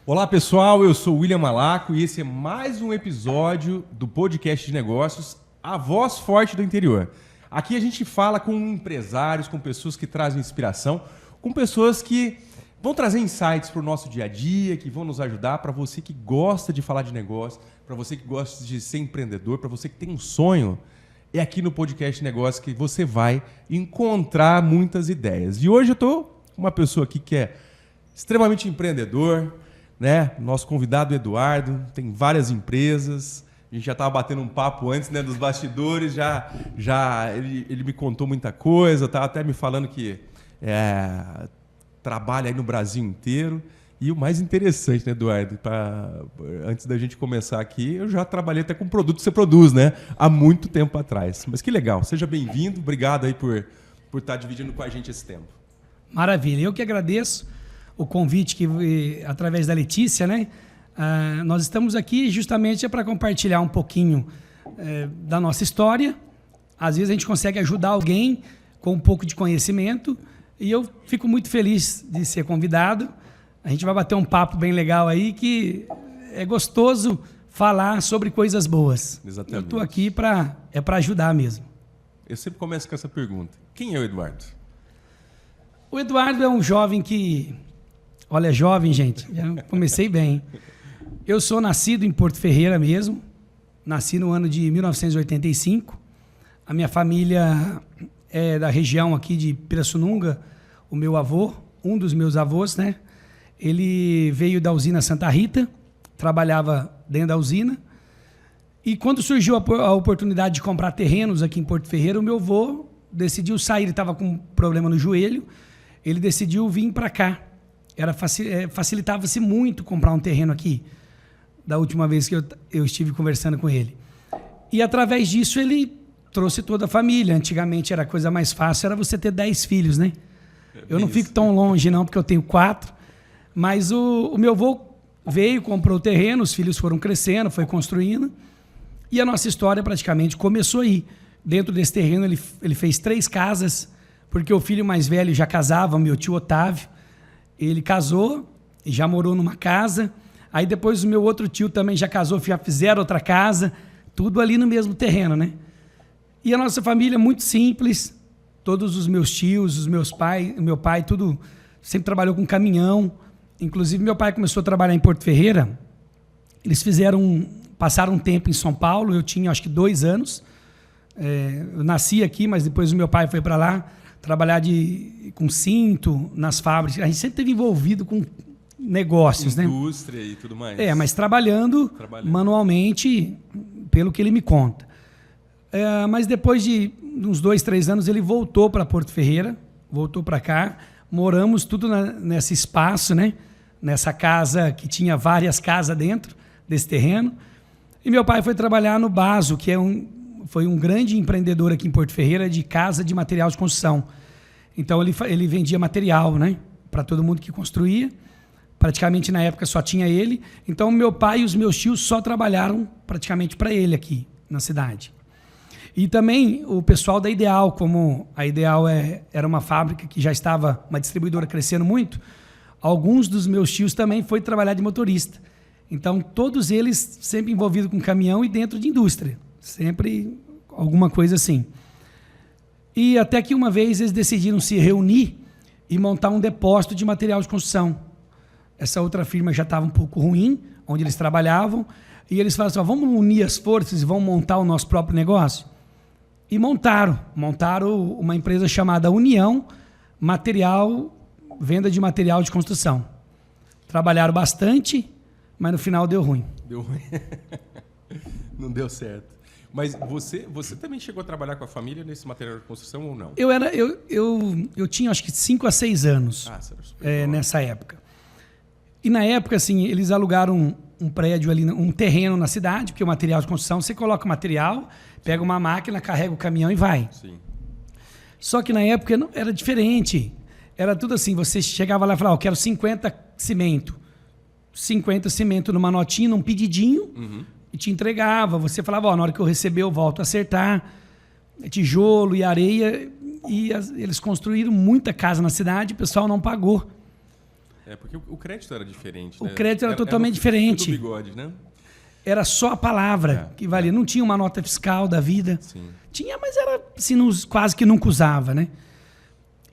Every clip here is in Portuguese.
Olá pessoal, eu sou o William Malaco e esse é mais um episódio do podcast de negócios A Voz Forte do Interior. Aqui a gente fala com empresários, com pessoas que trazem inspiração, com pessoas que vão trazer insights para o nosso dia a dia, que vão nos ajudar, para você que gosta de falar de negócio, para você que gosta de ser empreendedor, para você que tem um sonho. É aqui no podcast de negócios que você vai encontrar muitas ideias. E hoje eu estou com uma pessoa aqui que é extremamente empreendedor, né? Nosso convidado Eduardo tem várias empresas. A gente já estava batendo um papo antes, né, dos bastidores. Ele me contou muita coisa. Estava até me falando que trabalha aí no Brasil inteiro. E o mais interessante, né, Eduardo? Antes da gente começar aqui, eu já trabalhei até com produto que você produz, né? Há muito tempo atrás. Mas que legal. Seja bem-vindo. Obrigado aí por estar dividindo com a gente esse tempo. Maravilha. Eu que agradeço o convite que através da Letícia, né? Nós estamos aqui justamente para compartilhar um pouquinho da nossa história. Às vezes a gente consegue ajudar alguém com um pouco de conhecimento e eu fico muito feliz de ser convidado. A gente vai bater um papo bem legal aí que é gostoso falar sobre coisas boas. Exatamente. Eu estou aqui para ajudar mesmo. Eu sempre começo com essa pergunta. Quem é o Eduardo? O Eduardo é um jovem que... Olha, jovem, gente, já comecei bem. Eu sou nascido em Porto Ferreira mesmo, nasci no ano de 1985. A minha família é da região aqui de Pirassununga. O meu avô, um dos meus avós, né? Ele veio da usina Santa Rita, trabalhava dentro da usina. E quando surgiu a oportunidade de comprar terrenos aqui em Porto Ferreira, o meu avô decidiu sair, ele estava com um problema no joelho, ele decidiu vir para cá. Facilitava-se muito comprar um terreno aqui, da última vez que eu estive conversando com ele. E através disso ele trouxe toda a família. Antigamente era a coisa mais fácil, era você ter 10 filhos, né? Eu não fico tão longe não, porque eu tenho 4. Mas o meu avô veio, comprou o terreno, os filhos foram crescendo, foi construindo. E a nossa história praticamente começou aí. Dentro desse terreno ele fez 3 casas, porque o filho mais velho já casava, meu tio Otávio. Ele casou e já morou numa casa. Aí depois o meu outro tio também já casou, já fizeram outra casa. Tudo ali no mesmo terreno, né? E a nossa família é muito simples. Todos os meus tios, meu pai, tudo sempre trabalhou com caminhão. Inclusive meu pai começou a trabalhar em Porto Ferreira. Eles passaram um tempo em São Paulo. Eu tinha acho que 2 anos. Eu nasci aqui, mas depois o meu pai foi para lá trabalhar com cinto nas fábricas. A gente sempre esteve envolvido com negócios, né? Indústria e tudo mais. Mas trabalhando manualmente, pelo que ele me conta. Mas depois de uns 2, 3 anos, ele voltou para Porto Ferreira, voltou para cá. Moramos tudo nesse espaço, né? Nessa casa que tinha várias casas dentro desse terreno. E meu pai foi trabalhar no Baso, que foi um grande empreendedor aqui em Porto Ferreira de casa de material de construção. Então ele vendia material, né, para todo mundo que construía. Praticamente na época só tinha ele. Então meu pai e os meus tios só trabalharam praticamente para ele aqui na cidade. E também o pessoal da Ideal, como a Ideal era uma fábrica que já estava, uma distribuidora crescendo muito, alguns dos meus tios também foi trabalhar de motorista. Então todos eles sempre envolvidos com caminhão e dentro de indústria. Sempre alguma coisa assim. E até que uma vez eles decidiram se reunir e montar um depósito de material de construção. Essa outra firma já estava um pouco ruim, onde eles trabalhavam, e eles falaram assim, vamos unir as forças e vamos montar o nosso próprio negócio? E montaram uma empresa chamada União Venda de Material de Construção. Trabalharam bastante, mas no final deu ruim. Deu ruim. Não deu certo. Mas você também chegou a trabalhar com a família nesse material de construção ou não? Eu tinha acho que 5 a 6 anos nessa época. E na época, assim, eles alugaram um prédio ali, um terreno na cidade, porque o material de construção, você coloca o material, pega uma máquina, carrega o caminhão e vai. Sim. Só que na época era diferente. Era tudo assim, você chegava lá e falava, eu quero 50 cimento. 50 cimento numa notinha, num pedidinho, e te entregava. Você falava, na hora que eu receber eu volto a acertar. Tijolo e areia. E eles construíram muita casa na cidade, o pessoal não pagou. Porque o crédito era diferente, O crédito era totalmente diferente. Do bigode, né? Era só a palavra que valia. Não tinha uma nota fiscal da vida. Sim. Tinha, mas era assim, quase que nunca usava, né?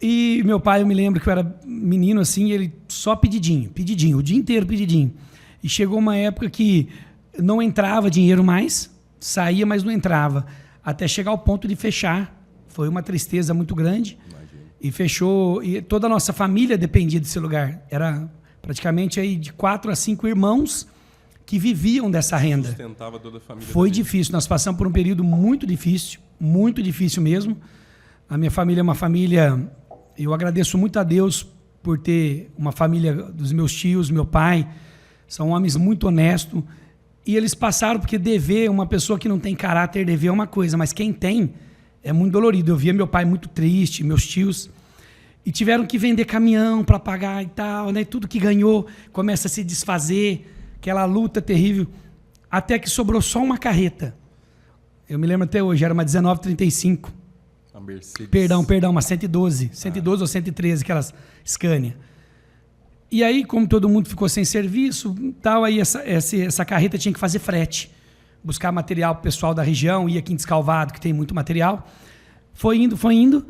E meu pai, eu me lembro que eu era menino assim, ele só pedidinho, o dia inteiro pedidinho. E chegou uma época que não entrava dinheiro mais, saía, mas não entrava. Até chegar ao ponto de fechar. Foi uma tristeza muito grande. Imagina. E fechou. E toda a nossa família dependia desse lugar. Era praticamente aí de 4 a 5 irmãos que viviam dessa renda. Sustentava toda a família. Foi difícil. Nós passamos por um período muito difícil mesmo. A minha família é uma família... Eu agradeço muito a Deus por ter uma família dos meus tios, meu pai. São homens muito honestos. E eles passaram, porque dever, uma pessoa que não tem caráter, dever é uma coisa, mas quem tem é muito dolorido. Eu via meu pai muito triste, meus tios, e tiveram que vender caminhão para pagar e tal, né? Tudo que ganhou começa a se desfazer, aquela luta terrível, até que sobrou só uma carreta. Eu me lembro até hoje, era uma 1935. A Mercedes. Perdão, uma 112. 112 ou 113, aquelas Scania. E aí, como todo mundo ficou sem serviço, tal, aí essa carreta tinha que fazer frete. Buscar material para o pessoal da região, ia aqui em Descalvado, que tem muito material. Foi indo.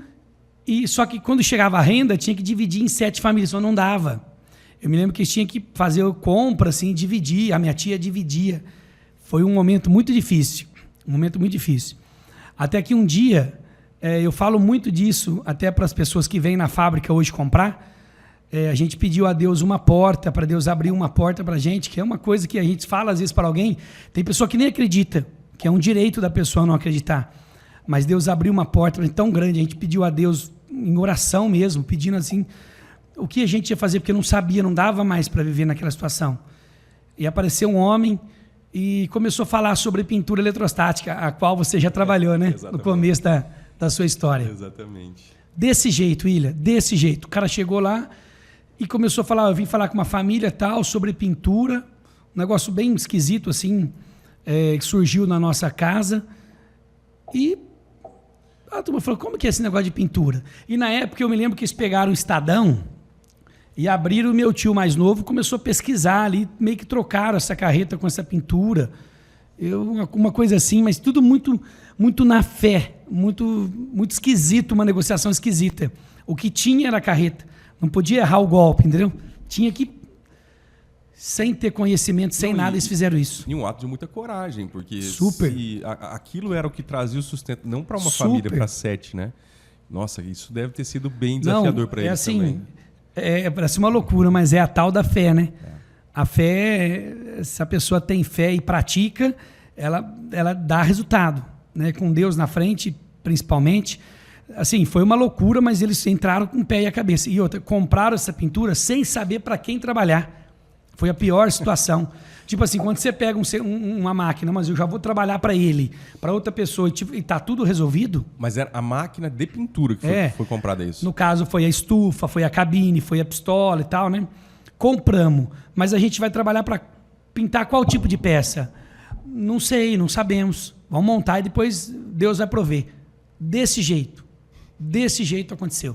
E só que quando chegava a renda, tinha que dividir em 7 famílias, só não dava. Eu me lembro que tinha que fazer compra, assim, dividir. A minha tia dividia. Foi um momento muito difícil. Até que um dia... eu falo muito disso até para as pessoas que vêm na fábrica hoje comprar. A gente pediu a Deus uma porta, para Deus abrir uma porta para a gente, que é uma coisa que a gente fala às vezes para alguém. Tem pessoa que nem acredita, que é um direito da pessoa não acreditar. Mas Deus abriu uma porta tão grande, a gente pediu a Deus em oração mesmo, pedindo assim, o que a gente ia fazer, porque não sabia, não dava mais para viver naquela situação. E apareceu um homem e começou a falar sobre pintura eletrostática, a qual você já trabalhou, né? Exatamente. No começo da sua história. Exatamente. Desse jeito, William, desse jeito. O cara chegou lá e começou a falar, eu vim falar com uma família tal, sobre pintura, um negócio bem esquisito, assim, que surgiu na nossa casa. E a turma falou, como que é esse negócio de pintura? E na época eu me lembro que eles pegaram o Estadão e abriram, o meu tio mais novo começou a pesquisar ali, meio que trocaram essa carreta com essa pintura. Uma coisa assim, mas tudo muito, muito na fé, muito esquisito, uma negociação esquisita. O que tinha era a carreta. Não podia errar o golpe, entendeu? Tinha que, sem ter conhecimento, sem nada, eles fizeram isso. E um ato de muita coragem, porque Super. Se aquilo era o que trazia o sustento, não para uma família, para 7, né? Nossa, isso deve ter sido bem desafiador para eles assim, também. Parece uma loucura, mas é a tal da fé, né? A fé, se a pessoa tem fé e pratica, ela dá resultado, né? Com Deus na frente, principalmente. Assim, foi uma loucura, mas eles entraram com o pé e a cabeça. E outra, compraram essa pintura sem saber para quem trabalhar. Foi a pior situação. Tipo assim, quando você pega uma máquina, mas eu já vou trabalhar para ele, para outra pessoa, e tá tudo resolvido. Mas era a máquina de pintura que foi comprada, isso? No caso, foi a estufa, foi a cabine, foi a pistola e tal, né? Compramos, mas a gente vai trabalhar para pintar qual tipo de peça? Não sei, não sabemos. Vamos montar e depois Deus vai prover. Desse jeito aconteceu.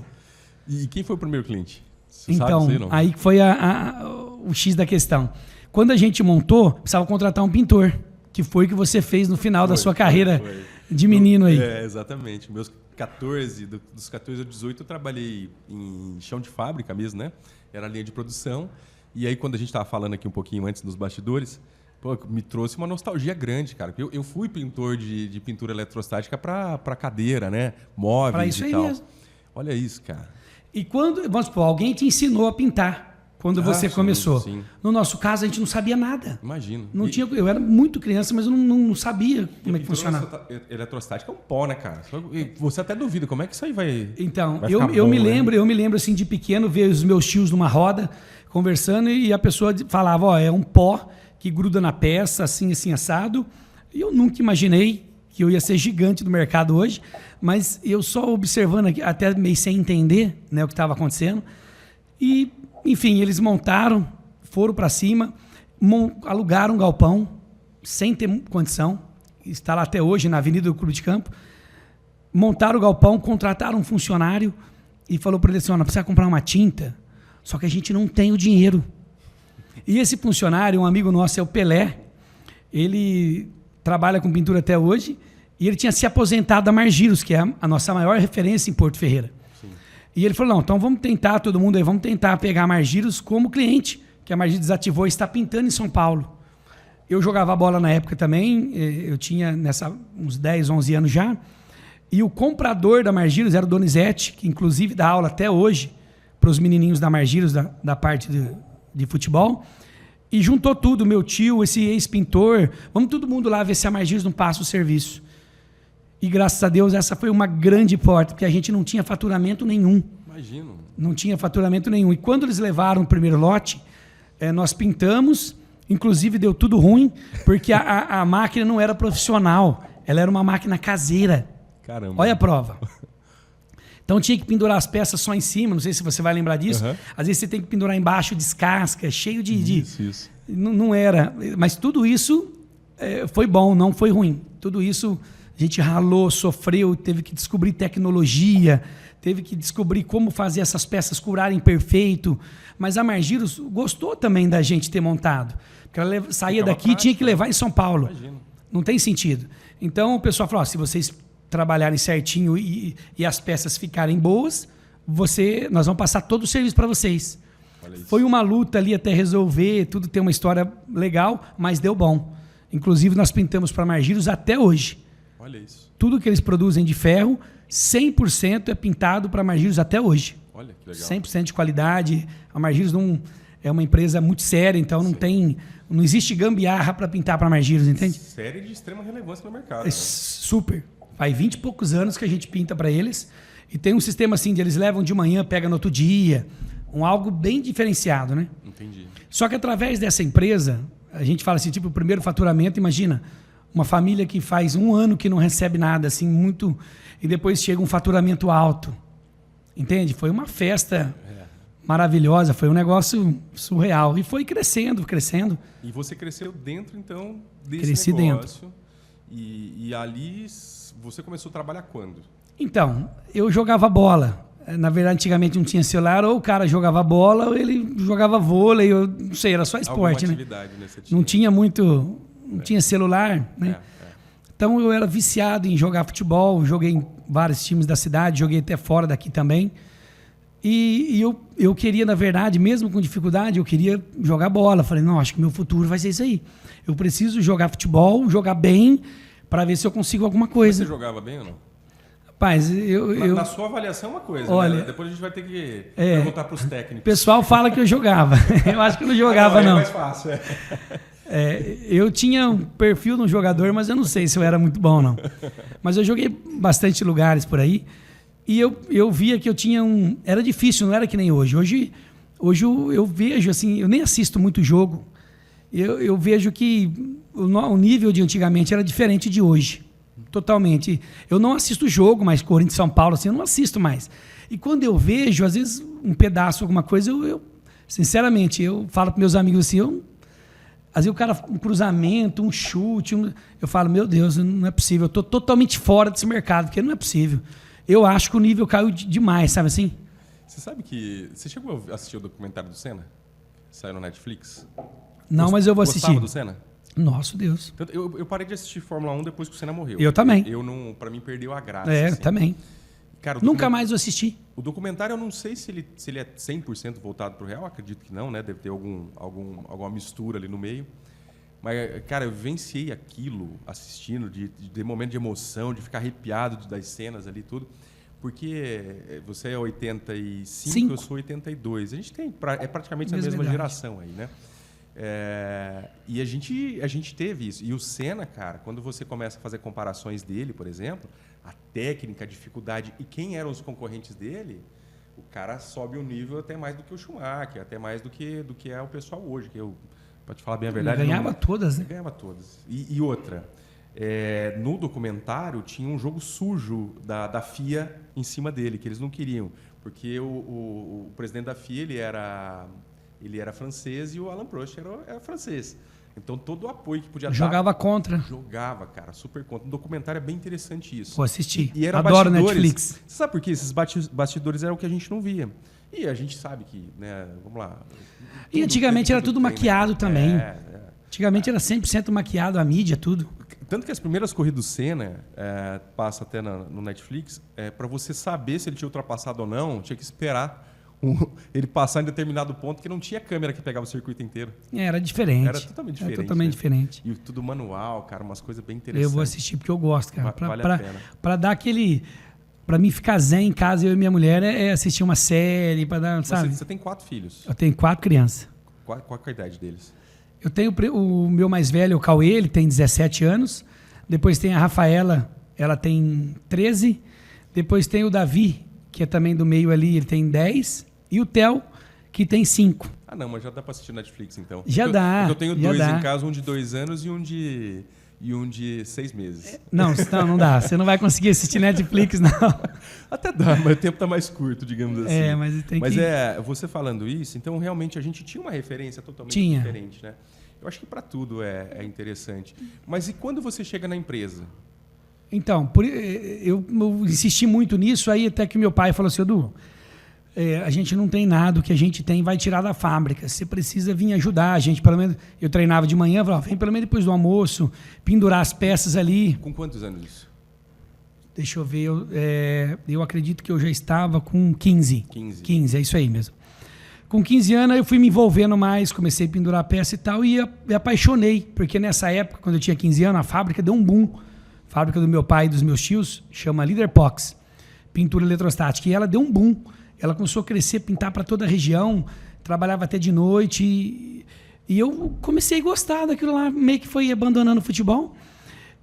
E quem foi o primeiro cliente? Você então, sabe, não? aí foi o X da questão. Quando a gente montou, precisava contratar um pintor, que foi o que você fez no final da sua carreira de menino aí. Exatamente. Dos 14 aos 18 eu trabalhei em chão de fábrica mesmo, né? Era a linha de produção. E aí, quando a gente estava falando aqui um pouquinho antes nos bastidores, me trouxe uma nostalgia grande, cara. Eu fui pintor de pintura eletrostática para cadeira, né? Móveis pra isso e aí tal. Mesmo. Olha isso, cara. E quando, vamos supor, alguém te ensinou a pintar quando você começou. Sim. No nosso caso, a gente não sabia nada. Imagino. Eu era muito criança, mas eu não sabia como é que funcionava. Eletrostática é um pó, né, cara? Você até duvida, como é que isso aí vai... Então, vai eu me lembro assim de pequeno, ver os meus tios numa roda, conversando, e a pessoa falava, é um pó que gruda na peça, assim, assado. E eu nunca imaginei que eu ia ser gigante do mercado hoje, mas eu só observando aqui, até meio sem entender, né, o que estava acontecendo. E, enfim, eles montaram, foram para cima, alugaram um galpão, sem ter condição, está lá até hoje, na Avenida do Clube de Campo. Montaram o galpão, contrataram um funcionário e falou para ele assim, não precisa comprar uma tinta, Só que a gente não tem o dinheiro. E esse funcionário, um amigo nosso, é o Pelé, ele trabalha com pintura até hoje, e ele tinha se aposentado da Margiros, que é a nossa maior referência em Porto Ferreira. Sim. E ele falou, não, então vamos tentar, todo mundo aí, vamos tentar pegar a Margiros como cliente, que a Margiros desativou e está pintando em São Paulo. Eu jogava bola na época também, eu tinha uns 10, 11 anos já, e o comprador da Margiros era o Donizete, que inclusive dá aula até hoje para os menininhos da Margiros, da parte de futebol, e juntou tudo, meu tio, esse ex-pintor, vamos todo mundo lá ver se a Margiros não passa o serviço. E graças a Deus essa foi uma grande porta, porque a gente não tinha faturamento nenhum. Imagino. Não tinha faturamento nenhum. E quando eles levaram o primeiro lote, nós pintamos, inclusive deu tudo ruim, porque a máquina não era profissional, ela era uma máquina caseira. Caramba. Olha a prova. Então tinha que pendurar as peças só em cima, não sei se você vai lembrar disso. Uhum. Às vezes você tem que pendurar embaixo, descasca, cheio de... Isso. Não era. Mas tudo isso foi bom, não foi ruim. Tudo isso a gente ralou, sofreu, teve que descobrir tecnologia, teve que descobrir como fazer essas peças curarem perfeito. Mas a Margiros gostou também da gente ter montado. Porque ela saía daqui e tinha que levar em São Paulo. Imagino. Não tem sentido. Então o pessoal falou, se vocês trabalharem certinho e as peças ficarem boas, nós vamos passar todo o serviço para vocês. Foi uma luta ali até resolver, tudo tem uma história legal, mas deu bom. Inclusive nós pintamos para Margiros até hoje. Olha isso. Tudo que eles produzem de ferro, 100% é pintado para Margiros até hoje. Olha que legal. 100% de qualidade. A Margiros não é uma empresa muito séria, então não existe gambiarra para pintar para Margiros, entende? Séria de extrema relevância no mercado. Né? Super. Faz 20 e poucos anos que a gente pinta para eles. E tem um sistema assim, de eles levam de manhã, pegam no outro dia. Algo bem diferenciado, né? Entendi. Só que através dessa empresa, a gente fala assim, tipo, o primeiro faturamento, imagina, uma família que faz 1 ano que não recebe nada, assim, muito... E depois chega um faturamento alto. Entende? Foi uma festa maravilhosa, foi um negócio surreal. E foi crescendo. E você cresceu dentro, então, desse Cresci negócio. Dentro. E ali você começou a trabalhar quando? Então, eu jogava bola. Na verdade, antigamente não tinha celular, ou o cara jogava bola, ou ele jogava vôlei, eu não sei, era só esporte, alguma atividade, né? Não tinha muito, não tinha celular, né? Então eu era viciado em jogar futebol, joguei em vários times da cidade, joguei até fora daqui também. E eu queria, na verdade, mesmo com dificuldade, eu queria jogar bola. Falei, não, acho que meu futuro vai ser isso aí. Eu preciso jogar futebol, jogar bem, para ver se eu consigo alguma coisa. Mas você jogava bem ou não? Rapaz, na sua avaliação é uma coisa, olha, né? Depois a gente vai ter que perguntar para os técnicos. O pessoal fala que eu jogava. Eu acho que eu não jogava, não. É mais fácil, eu tinha um perfil de um jogador, mas eu não sei se eu era muito bom, não. Mas eu joguei bastante lugares por aí. E eu via que eu tinha Era difícil, não era que nem hoje. Hoje eu vejo, assim, eu nem assisto muito jogo. Eu vejo que o nível de antigamente era diferente de hoje. Totalmente. Eu não assisto jogo mais, Corinthians e São Paulo, assim, eu não assisto mais. E quando eu vejo, às vezes, um pedaço, alguma coisa, sinceramente, eu falo para meus amigos assim, às vezes o cara, um cruzamento, um chute, eu falo, meu Deus, não é possível, eu estou totalmente fora desse mercado, porque não é possível. Eu acho que o nível caiu demais, sabe assim? Você sabe que... Você chegou a assistir o documentário do Senna? Saiu no Netflix? Não, mas eu vou assistir. Gostava do Senna? Nossa, Deus. Eu parei de assistir Fórmula 1 depois que o Senna morreu. Eu também. Para mim, perdeu a graça. Assim. Também. Cara, nunca mais eu assisti. O documentário, eu não sei se ele é 100% voltado para o real. Acredito que não, né? Deve ter alguma mistura ali no meio. Mas, cara, eu vivenciei aquilo assistindo, de momento de emoção, de ficar arrepiado das cenas ali e tudo. Porque você é 85, eu sou 82. A gente é praticamente a mesma geração aí, né? E a gente teve isso. E o Senna, cara, quando você começa a fazer comparações dele, por exemplo, a técnica, a dificuldade e quem eram os concorrentes dele, o cara sobe o nível até mais do que o Schumacher, até mais do que é o pessoal hoje. Que pra te falar bem a verdade... Ele ganhava todas, né? Ganhava todas. E outra, no documentário tinha um jogo sujo da FIA em cima dele, que eles não queriam. Porque o presidente da FIA, ele era francês e o Alain Prost era francês. Então, todo o apoio que podia Jogava contra. Jogava, cara, super contra. No documentário é bem interessante isso. Vou assistir. E era Adoro Netflix. Você sabe por quê? Esses bastidores eram o que a gente não via. E a gente sabe que, né, vamos lá... E antigamente era tudo maquiado também. É. Antigamente era 100% maquiado, a mídia, tudo. Tanto que as primeiras corridas do Senna, passa até no Netflix, para você saber se ele tinha ultrapassado ou não, tinha que esperar ele passar em determinado ponto, que não tinha câmera que pegava o circuito inteiro. Era diferente. Era totalmente diferente. Era totalmente diferente. E tudo manual, cara, umas coisas bem interessantes. Eu vou assistir porque eu gosto, cara. Vale a pena. Pra dar aquele... Pra mim ficar zen em casa, eu e minha mulher, é assistir uma série, pra dar, sabe? Você tem 4 filhos. Eu tenho 4 crianças. Qual é a idade deles? Eu tenho o meu mais velho, o Cauê, ele tem 17 anos. Depois tem a Rafaela, ela tem 13. Depois tem o Davi, que é também do meio ali, ele tem 10. E o Theo, que tem 5. Ah, não, mas já dá pra assistir Netflix, então. Já dá. Eu tenho 2 em casa, um de 2 anos e um de 6 meses. Não dá. Você não vai conseguir assistir Netflix, não. Até dá, mas o tempo tá mais curto, digamos assim. Mas tem que... Mas você falando isso, então realmente a gente tinha uma referência totalmente diferente, né? Eu acho que para tudo é interessante. Mas e quando você chega na empresa? Então, eu insisti muito nisso, aí até que meu pai falou assim, Edu, a gente não tem nada, o que a gente tem vai tirar da fábrica, você precisa vir ajudar a gente, pelo menos, eu treinava de manhã, falava, vem pelo menos depois do almoço, pendurar as peças ali. Com quantos anos isso? Deixa eu ver, eu acredito que eu já estava com 15. 15, é isso aí mesmo. Com 15 anos eu fui me envolvendo mais, comecei a pendurar a peça e tal, e me apaixonei, porque nessa época, quando eu tinha 15 anos, a fábrica deu um boom. A fábrica do meu pai e dos meus tios chama Leaderpox, pintura eletrostática, e ela deu um boom. Ela começou a crescer, pintar para toda a região, trabalhava até de noite, e eu comecei a gostar daquilo lá, meio que foi abandonando o futebol,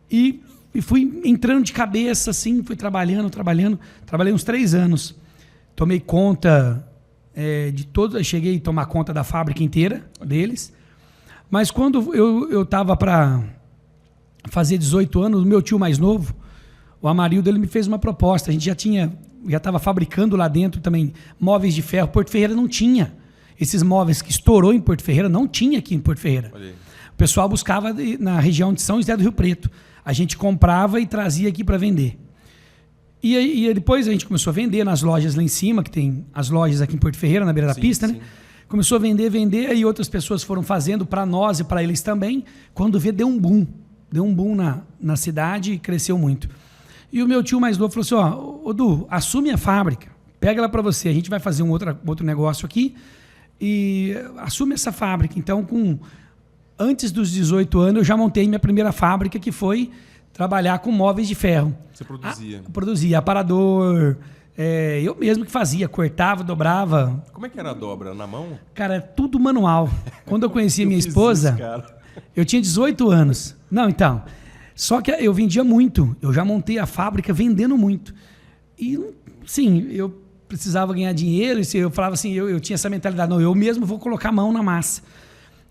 e fui entrando de cabeça, assim, fui trabalhando, trabalhei uns 3 anos, tomei conta... de todos, eu cheguei a tomar conta da fábrica inteira deles, mas quando eu estava para fazer 18 anos, o meu tio mais novo, o Amarildo, ele me fez uma proposta. A gente já estava fabricando lá dentro também móveis de ferro. Porto Ferreira não tinha esses móveis que estourou em Porto Ferreira, não tinha aqui em Porto Ferreira. O pessoal buscava na região de São José do Rio Preto. A gente comprava e trazia aqui para vender. E depois a gente começou a vender nas lojas lá em cima, que tem as lojas aqui em Porto Ferreira, na beira da pista, né? Começou a vender, aí outras pessoas foram fazendo para nós e para eles também. Quando vê, deu um boom na cidade e cresceu muito. E o meu tio mais novo falou assim, Odu, assume a fábrica, pega ela para você, a gente vai fazer um outro negócio aqui e assume essa fábrica. Então, antes dos 18 anos, eu já montei minha primeira fábrica, que foi... trabalhar com móveis de ferro. Você produzia? Produzia aparador, eu mesmo que fazia, cortava, dobrava. Como é que era a dobra? Na mão? Cara, tudo manual. Quando eu conheci minha esposa, eu tinha 18 anos. Não, então, só que eu vendia muito. Eu já montei a fábrica vendendo muito. E, sim, eu precisava ganhar dinheiro, e eu falava assim, eu tinha essa mentalidade, não, eu mesmo vou colocar a mão na massa.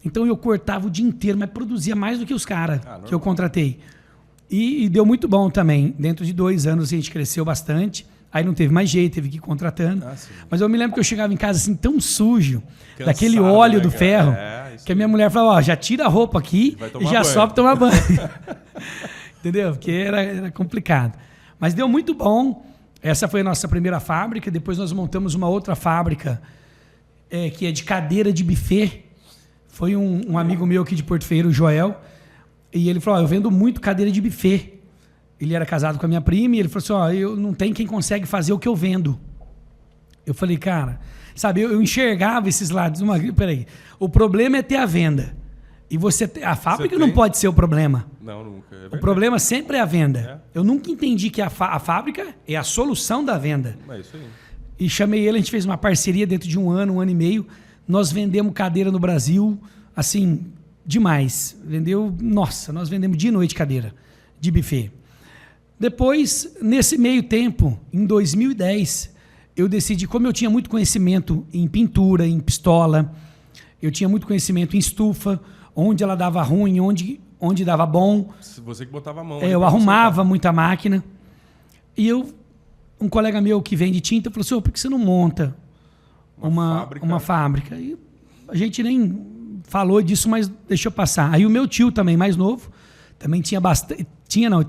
Então eu cortava o dia inteiro, mas produzia mais do que os caras que eu contratei. E deu muito bom também. Dentro de 2 anos a gente cresceu bastante. Aí não teve mais jeito, teve que ir contratando. Mas eu me lembro que eu chegava em casa assim tão sujo, cansado, daquele óleo do ferro, que a minha mulher falava, já tira a roupa aqui e já sobe tomar banho. Entendeu? Porque era complicado. Mas deu muito bom. Essa foi a nossa primeira fábrica. Depois nós montamos uma outra fábrica que é de cadeira de buffet. Foi um amigo meu aqui de Porto Ferreira, o Joel. E ele falou, eu vendo muito cadeira de buffet. Ele era casado com a minha prima e ele falou assim, eu não tem quem consegue fazer o que eu vendo. Eu falei, cara, sabe, eu enxergava esses lados. Peraí, o problema é ter a venda. E a fábrica não pode ser o problema. Não, nunca. O problema sempre é a venda. Eu nunca entendi que a fábrica é a solução da venda. É isso aí. E chamei ele, a gente fez uma parceria dentro de 1 ano, 1 ano e meio. Nós vendemos cadeira no Brasil, assim... demais. Nós vendemos dia e noite cadeira de buffet. Depois, nesse meio tempo, em 2010, eu decidi, como eu tinha muito conhecimento em pintura, em pistola, eu tinha muito conhecimento em estufa, onde ela dava ruim, onde dava bom. Você que botava a mão. Eu arrumava muita máquina. E um colega meu que vende tinta falou assim, por que você não monta uma fábrica? E a gente nem... falou disso, mas deixou passar. Aí o meu tio também, mais novo, também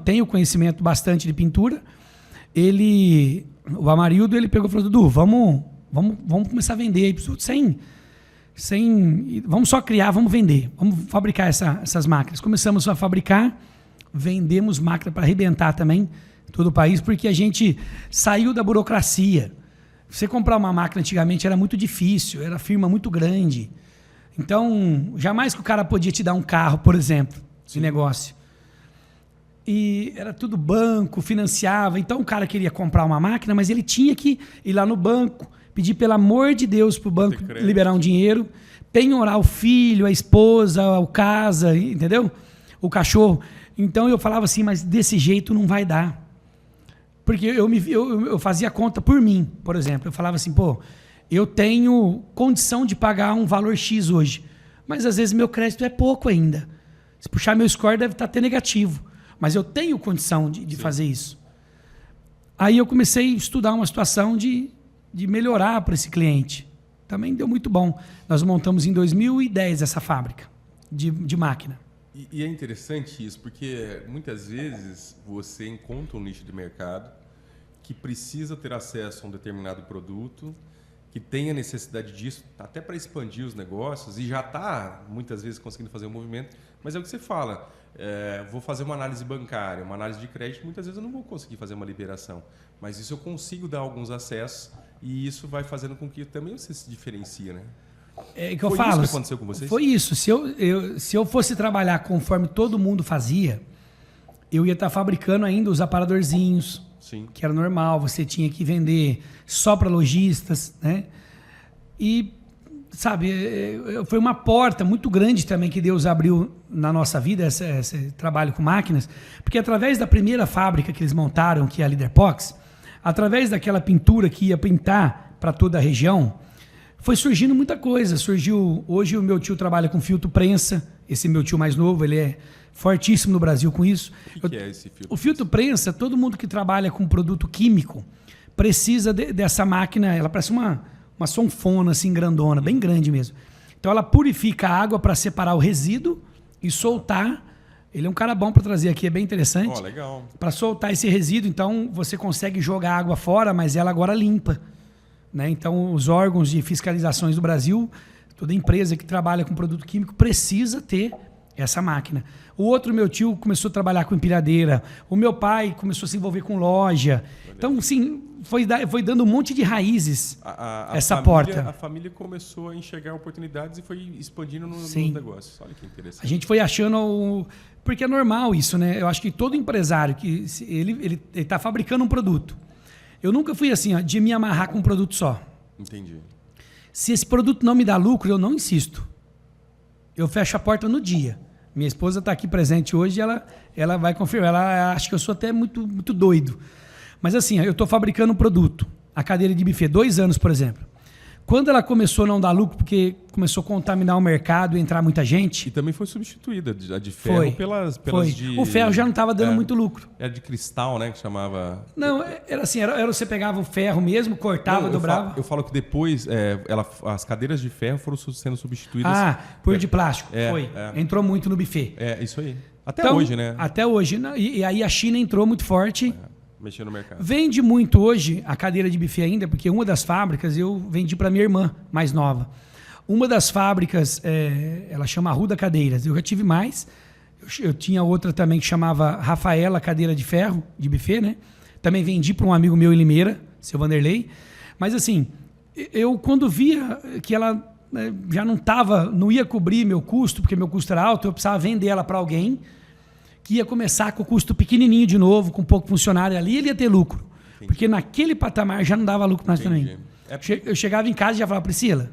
tem o conhecimento bastante de pintura. O Amarildo, ele pegou e falou, Dudu, vamos Vamos começar a vender aí para os outros vamos só criar, vamos vender, vamos fabricar essas máquinas. Começamos a fabricar, vendemos máquina para arrebentar também em todo o país, porque a gente saiu da burocracia. Você comprar uma máquina antigamente era muito difícil, era firma muito grande. Então, jamais que o cara podia te dar um carro, por exemplo, de negócio. E era tudo banco, financiava. Então, o cara queria comprar uma máquina, mas ele tinha que ir lá no banco, pedir, pelo amor de Deus, para o banco liberar um dinheiro, penhorar o filho, a esposa, o casa, entendeu? O cachorro. Então eu falava assim, mas desse jeito não vai dar. Porque eu fazia conta por mim, por exemplo. Eu falava assim, eu tenho condição de pagar um valor X hoje, mas às vezes meu crédito é pouco ainda. Se puxar meu score deve estar até negativo, mas eu tenho condição de fazer isso. Aí eu comecei a estudar uma situação de melhorar para esse cliente. Também deu muito bom. Nós montamos em 2010 essa fábrica de máquina. E é interessante isso, porque muitas vezes você encontra um nicho de mercado que precisa ter acesso a um determinado produto, que tenha necessidade disso, até para expandir os negócios, e já está, muitas vezes, conseguindo fazer um movimento, mas é o que você fala, vou fazer uma análise bancária, uma análise de crédito, muitas vezes eu não vou conseguir fazer uma liberação, mas isso eu consigo dar alguns acessos, e isso vai fazendo com que também você se diferencie, né? É que eu falo. Foi isso que aconteceu com vocês? Foi isso. Se eu fosse trabalhar conforme todo mundo fazia, eu ia estar fabricando ainda os aparadorzinhos, sim, que era normal. Você tinha que vender só para lojistas, né? E, sabe, foi uma porta muito grande também que Deus abriu na nossa vida, esse trabalho com máquinas, porque através da primeira fábrica que eles montaram, que é a Liderpox, através daquela pintura que ia pintar para toda a região, foi surgindo muita coisa. Hoje o meu tio trabalha com filtro prensa, esse meu tio mais novo, ele é fortíssimo no Brasil com isso. O que é esse filtro? O filtro prensa, todo mundo que trabalha com produto químico precisa dessa máquina, ela parece uma sanfona assim grandona, bem grande mesmo. Então ela purifica a água para separar o resíduo e soltar. Ele é um cara bom para trazer aqui, é bem interessante. Legal. Para soltar esse resíduo, então você consegue jogar a água fora, mas ela agora limpa. Né? Então, os órgãos de fiscalizações do Brasil, toda empresa que trabalha com produto químico precisa ter essa máquina. O outro, meu tio, começou a trabalhar com empilhadeira. O meu pai começou a se envolver com loja. Então, sim, foi dando um monte de raízes essa porta. A família começou a enxergar oportunidades e foi expandindo nos negócios. Olha que interessante. A gente foi achando... Porque é normal isso, né? Eu acho que todo empresário, que ele está fabricando um produto. Eu nunca fui assim, de me amarrar com um produto só. Entendi. Se esse produto não me dá lucro, eu não insisto. Eu fecho a porta no dia. Minha esposa está aqui presente hoje e ela vai confirmar. Ela acha que eu sou até muito, muito doido. Mas assim, eu estou fabricando um produto. A cadeira de buffet, 2 anos, por exemplo. Quando ela começou a não dar lucro, porque começou a contaminar o mercado e entrar muita gente... E também foi substituída a de ferro pelas de... O ferro já não estava dando muito lucro. Era de cristal, né? Que chamava... Não, era assim, era você pegava o ferro mesmo, cortava, dobrava... Eu falo que depois as cadeiras de ferro foram sendo substituídas... por de plástico, foi. Entrou muito no buffet. Isso aí. Até hoje, né? Até hoje. E aí a China entrou muito forte... Mexer no mercado. Vende muito hoje a cadeira de buffet ainda, porque uma das fábricas eu vendi para minha irmã mais nova. Uma das fábricas, ela chama Arruda Cadeiras. Eu já tive mais. Eu tinha outra também que chamava Rafaela Cadeira de Ferro, de buffet, né? Também vendi para um amigo meu em Limeira, seu Vanderlei. Mas assim, eu quando via que ela já não ia cobrir meu custo, porque meu custo era alto, eu precisava vender ela para alguém que ia começar com o custo pequenininho de novo, com pouco funcionário ali, ele ia ter lucro. Entendi. Porque naquele patamar já não dava lucro mais também. Eu chegava em casa e já falava, Priscila,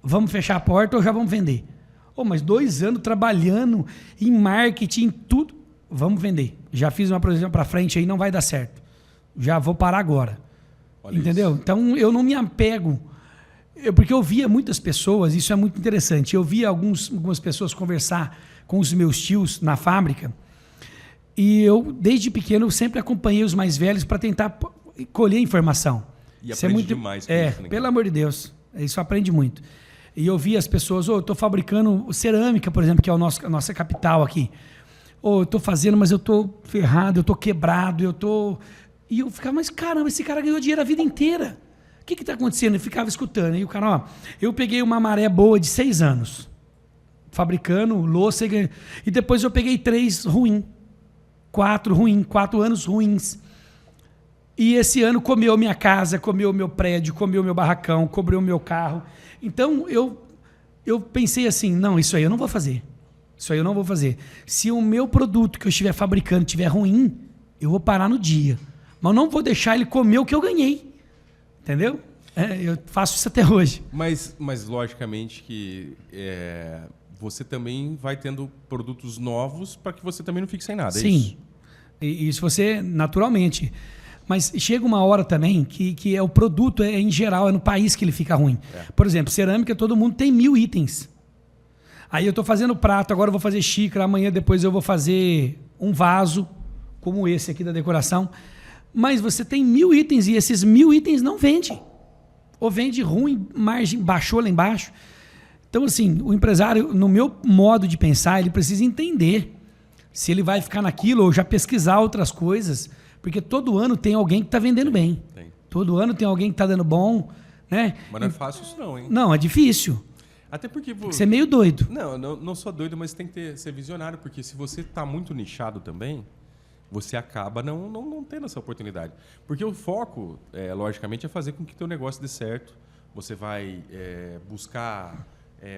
vamos fechar a porta ou já vamos vender? Mas 2 anos trabalhando em marketing, em tudo, vamos vender. Já fiz uma projeção para frente aí, não vai dar certo. Já vou parar agora. Olha. Entendeu? Isso. Então eu não me apego. Porque eu via muitas pessoas, isso é muito interessante, eu via algumas pessoas conversar com os meus tios na fábrica. E eu, desde pequeno, eu sempre acompanhei os mais velhos para tentar colher informação. E aprende demais com isso, né? Pelo amor de Deus. Isso aprende muito. E eu vi as pessoas, eu estou fabricando cerâmica, por exemplo, que é a nossa capital aqui. Eu estou fazendo, mas eu estou ferrado, eu estou quebrado, E eu ficava, mas caramba, esse cara ganhou dinheiro a vida inteira. que está acontecendo? Eu ficava escutando. E o cara, ó, eu peguei uma maré boa de 6 anos, fabricando louça, e depois eu peguei 3 ruim, 4 anos ruins. E esse ano comeu minha casa, comeu meu prédio, comeu meu barracão, comeu meu carro. Então eu pensei assim, não, isso aí eu não vou fazer. Isso aí eu não vou fazer. Se o meu produto que eu estiver fabricando estiver ruim, eu vou parar no dia. Mas eu não vou deixar ele comer o que eu ganhei. Entendeu? Eu faço isso até hoje. Mas logicamente que você também vai tendo produtos novos para que você também não fique sem nada. Sim. É isso? Isso você, naturalmente. Mas chega uma hora também que é o produto, em geral, é no país que ele fica ruim. Por exemplo, cerâmica, todo mundo tem 1000 itens. Aí eu estou fazendo prato, agora eu vou fazer xícara, amanhã depois eu vou fazer um vaso, como esse aqui da decoração. Mas você tem 1000 itens e esses 1000 itens não vende. Ou vende ruim, margem baixou lá embaixo. Então, assim, o empresário, no meu modo de pensar, ele precisa entender se ele vai ficar naquilo ou já pesquisar outras coisas. Porque todo ano tem alguém que está vendendo bem. Tem. Todo ano tem alguém que está dando bom. Né? Mas não é fácil isso não, hein? Não, é difícil. Até porque... Tem que ser meio doido. Não sou doido, mas tem que ser visionário. Porque se você está muito nichado também, você acaba não tendo essa oportunidade. Porque o foco, logicamente, é fazer com que o teu negócio dê certo. Você vai buscar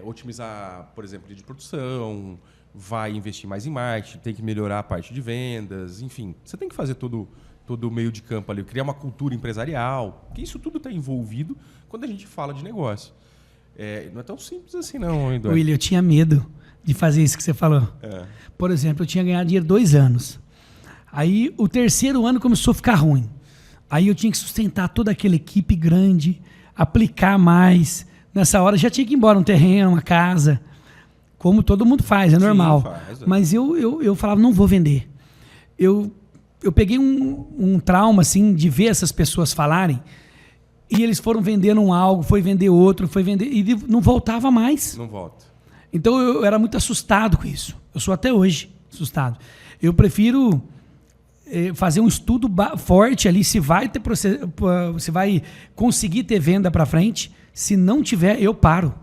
otimizar, por exemplo, de produção, vai investir mais em marketing, tem que melhorar a parte de vendas, enfim. Você tem que fazer todo o meio de campo ali, criar uma cultura empresarial, porque isso tudo está envolvido quando a gente fala de negócio. Não é tão simples assim não, Eduardo. William, eu tinha medo de fazer isso que você falou. Por exemplo, eu tinha ganhado dinheiro 2 anos. Aí o 3º ano começou a ficar ruim. Aí eu tinha que sustentar toda aquela equipe grande, aplicar mais. Nessa hora já tinha que ir embora um terreno, uma casa, como todo mundo faz, é normal. Faz. Mas eu falava, não vou vender. Eu peguei um trauma assim de ver essas pessoas falarem e eles foram vendendo algo, foi vender outro, foi vender e não voltava mais. Não volta. Então eu era muito assustado com isso. Eu sou até hoje assustado. Eu prefiro fazer um estudo forte ali se vai conseguir ter venda para frente. Se não tiver, eu paro.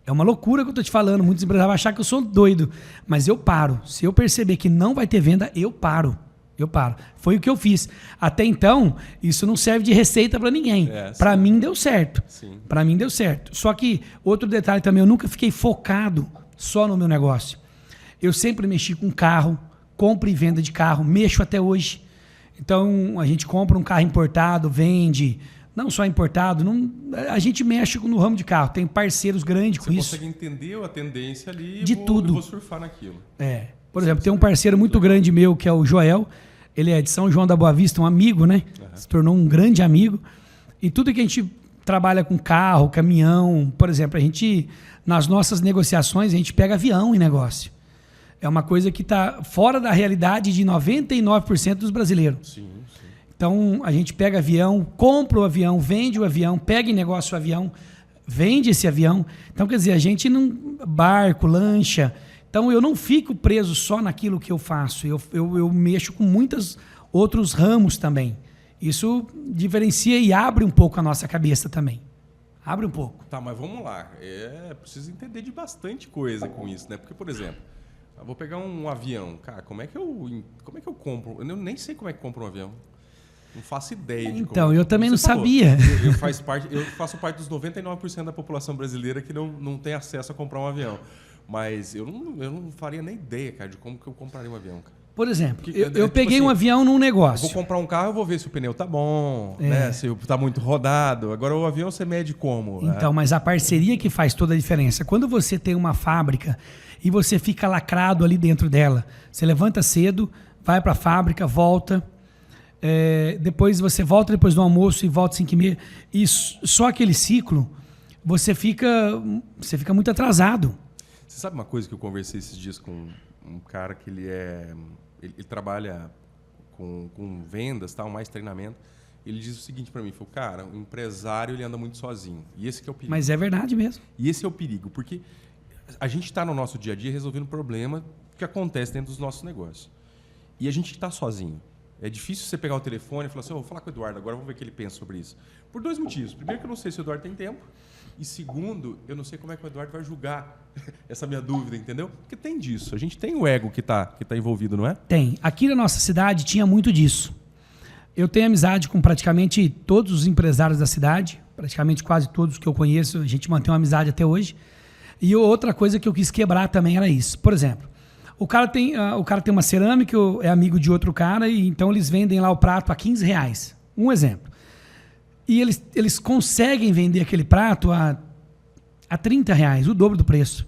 É uma loucura que eu estou te falando. Muitos empresários vão achar que eu sou doido, mas eu paro. Se eu perceber que não vai ter venda, eu paro. Eu paro. Foi o que eu fiz. Até então, isso não serve de receita para ninguém. Para mim deu certo. Para mim deu certo. Só que outro detalhe também, eu nunca fiquei focado só no meu negócio. Eu sempre mexi com carro, compra e venda de carro, mexo até hoje. Então, a gente compra um carro importado, vende, não só importado, a gente mexe no ramo de carro, tem parceiros grandes com isso. Você consegue entender a tendência ali de tudo. Vou surfar naquilo. Por exemplo, tem um parceiro muito grande meu, que é o Joel, ele é de São João da Boa Vista, um amigo, né? Se tornou um grande amigo. E tudo que a gente trabalha com carro, caminhão, por exemplo, nas nossas negociações, a gente pega avião em negócio. É uma coisa que está fora da realidade de 99% dos brasileiros. Sim. Então, a gente pega avião, compra o avião, vende o avião, pega em negócio o avião, vende esse avião. Então, quer dizer, a gente não... Barco, lancha. Então, eu não fico preso só naquilo que eu faço. Eu mexo com muitos outros ramos também. Isso diferencia e abre um pouco a nossa cabeça também. Abre um pouco. Tá, mas vamos lá. Preciso entender de bastante coisa com isso, né? Porque, por exemplo... Eu vou pegar um avião. Cara, como é que eu compro? Eu nem sei como é que compra um avião. Não faço ideia de então, como. Eu também não sabia. Eu faço parte dos 99% da população brasileira que não tem acesso a comprar um avião. Mas eu não faria nem ideia, cara, de como que eu compraria um avião, cara. Por exemplo, eu peguei um avião num negócio. Vou comprar um carro, eu vou ver se o pneu tá bom, né? Se tá muito rodado. Agora, o avião você mede como? Então, mas a parceria que faz toda a diferença. Quando você tem uma fábrica e você fica lacrado ali dentro dela, você levanta cedo, vai para a fábrica, volta, depois você volta depois do almoço e volta 5h30. E só aquele ciclo, você fica muito atrasado. Você sabe uma coisa que eu conversei esses dias com um cara que ele trabalha com vendas, tal, mais treinamento. Ele diz o seguinte para mim, falou, cara, o empresário ele anda muito sozinho. E esse que é o perigo. Mas é verdade mesmo. E esse é o perigo, porque a gente está no nosso dia a dia resolvendo um problema que acontece dentro dos nossos negócios. E a gente está sozinho. É difícil você pegar o telefone e falar assim, vou falar com o Eduardo agora, vamos ver o que ele pensa sobre isso. Por 2 motivos. Primeiro, que eu não sei se o Eduardo tem tempo. E segundo, eu não sei como é que o Eduardo vai julgar essa minha dúvida, entendeu? Porque tem disso. A gente tem o ego que tá envolvido, não é? Tem. Aqui na nossa cidade tinha muito disso. Eu tenho amizade com praticamente todos os empresários da cidade, praticamente quase todos que eu conheço, a gente mantém uma amizade até hoje. E outra coisa que eu quis quebrar também era isso. Por exemplo, o cara tem uma cerâmica, é amigo de outro cara, e então eles vendem lá o prato a R$15. Um exemplo. E eles conseguem vender aquele prato a R$30, o dobro do preço.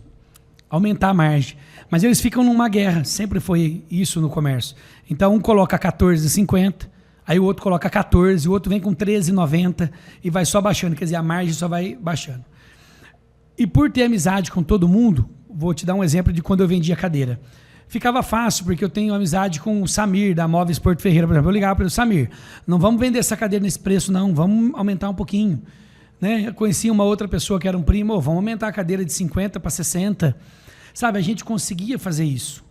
Aumentar a margem. Mas eles ficam numa guerra, sempre foi isso no comércio. Então um coloca R$14,50, aí o outro coloca 14, o outro vem com 13,90 e vai só baixando, quer dizer, a margem só vai baixando. E por ter amizade com todo mundo, vou te dar um exemplo de quando eu vendia cadeira. Ficava fácil, porque eu tenho amizade com o Samir, da Móveis Porto Ferreira, por exemplo. Eu ligava para ele, Samir, não vamos vender essa cadeira nesse preço, não, vamos aumentar um pouquinho. Né? Eu conhecia uma outra pessoa que era um primo, vamos aumentar a cadeira de 50 para 60. Sabe, a gente conseguia fazer isso.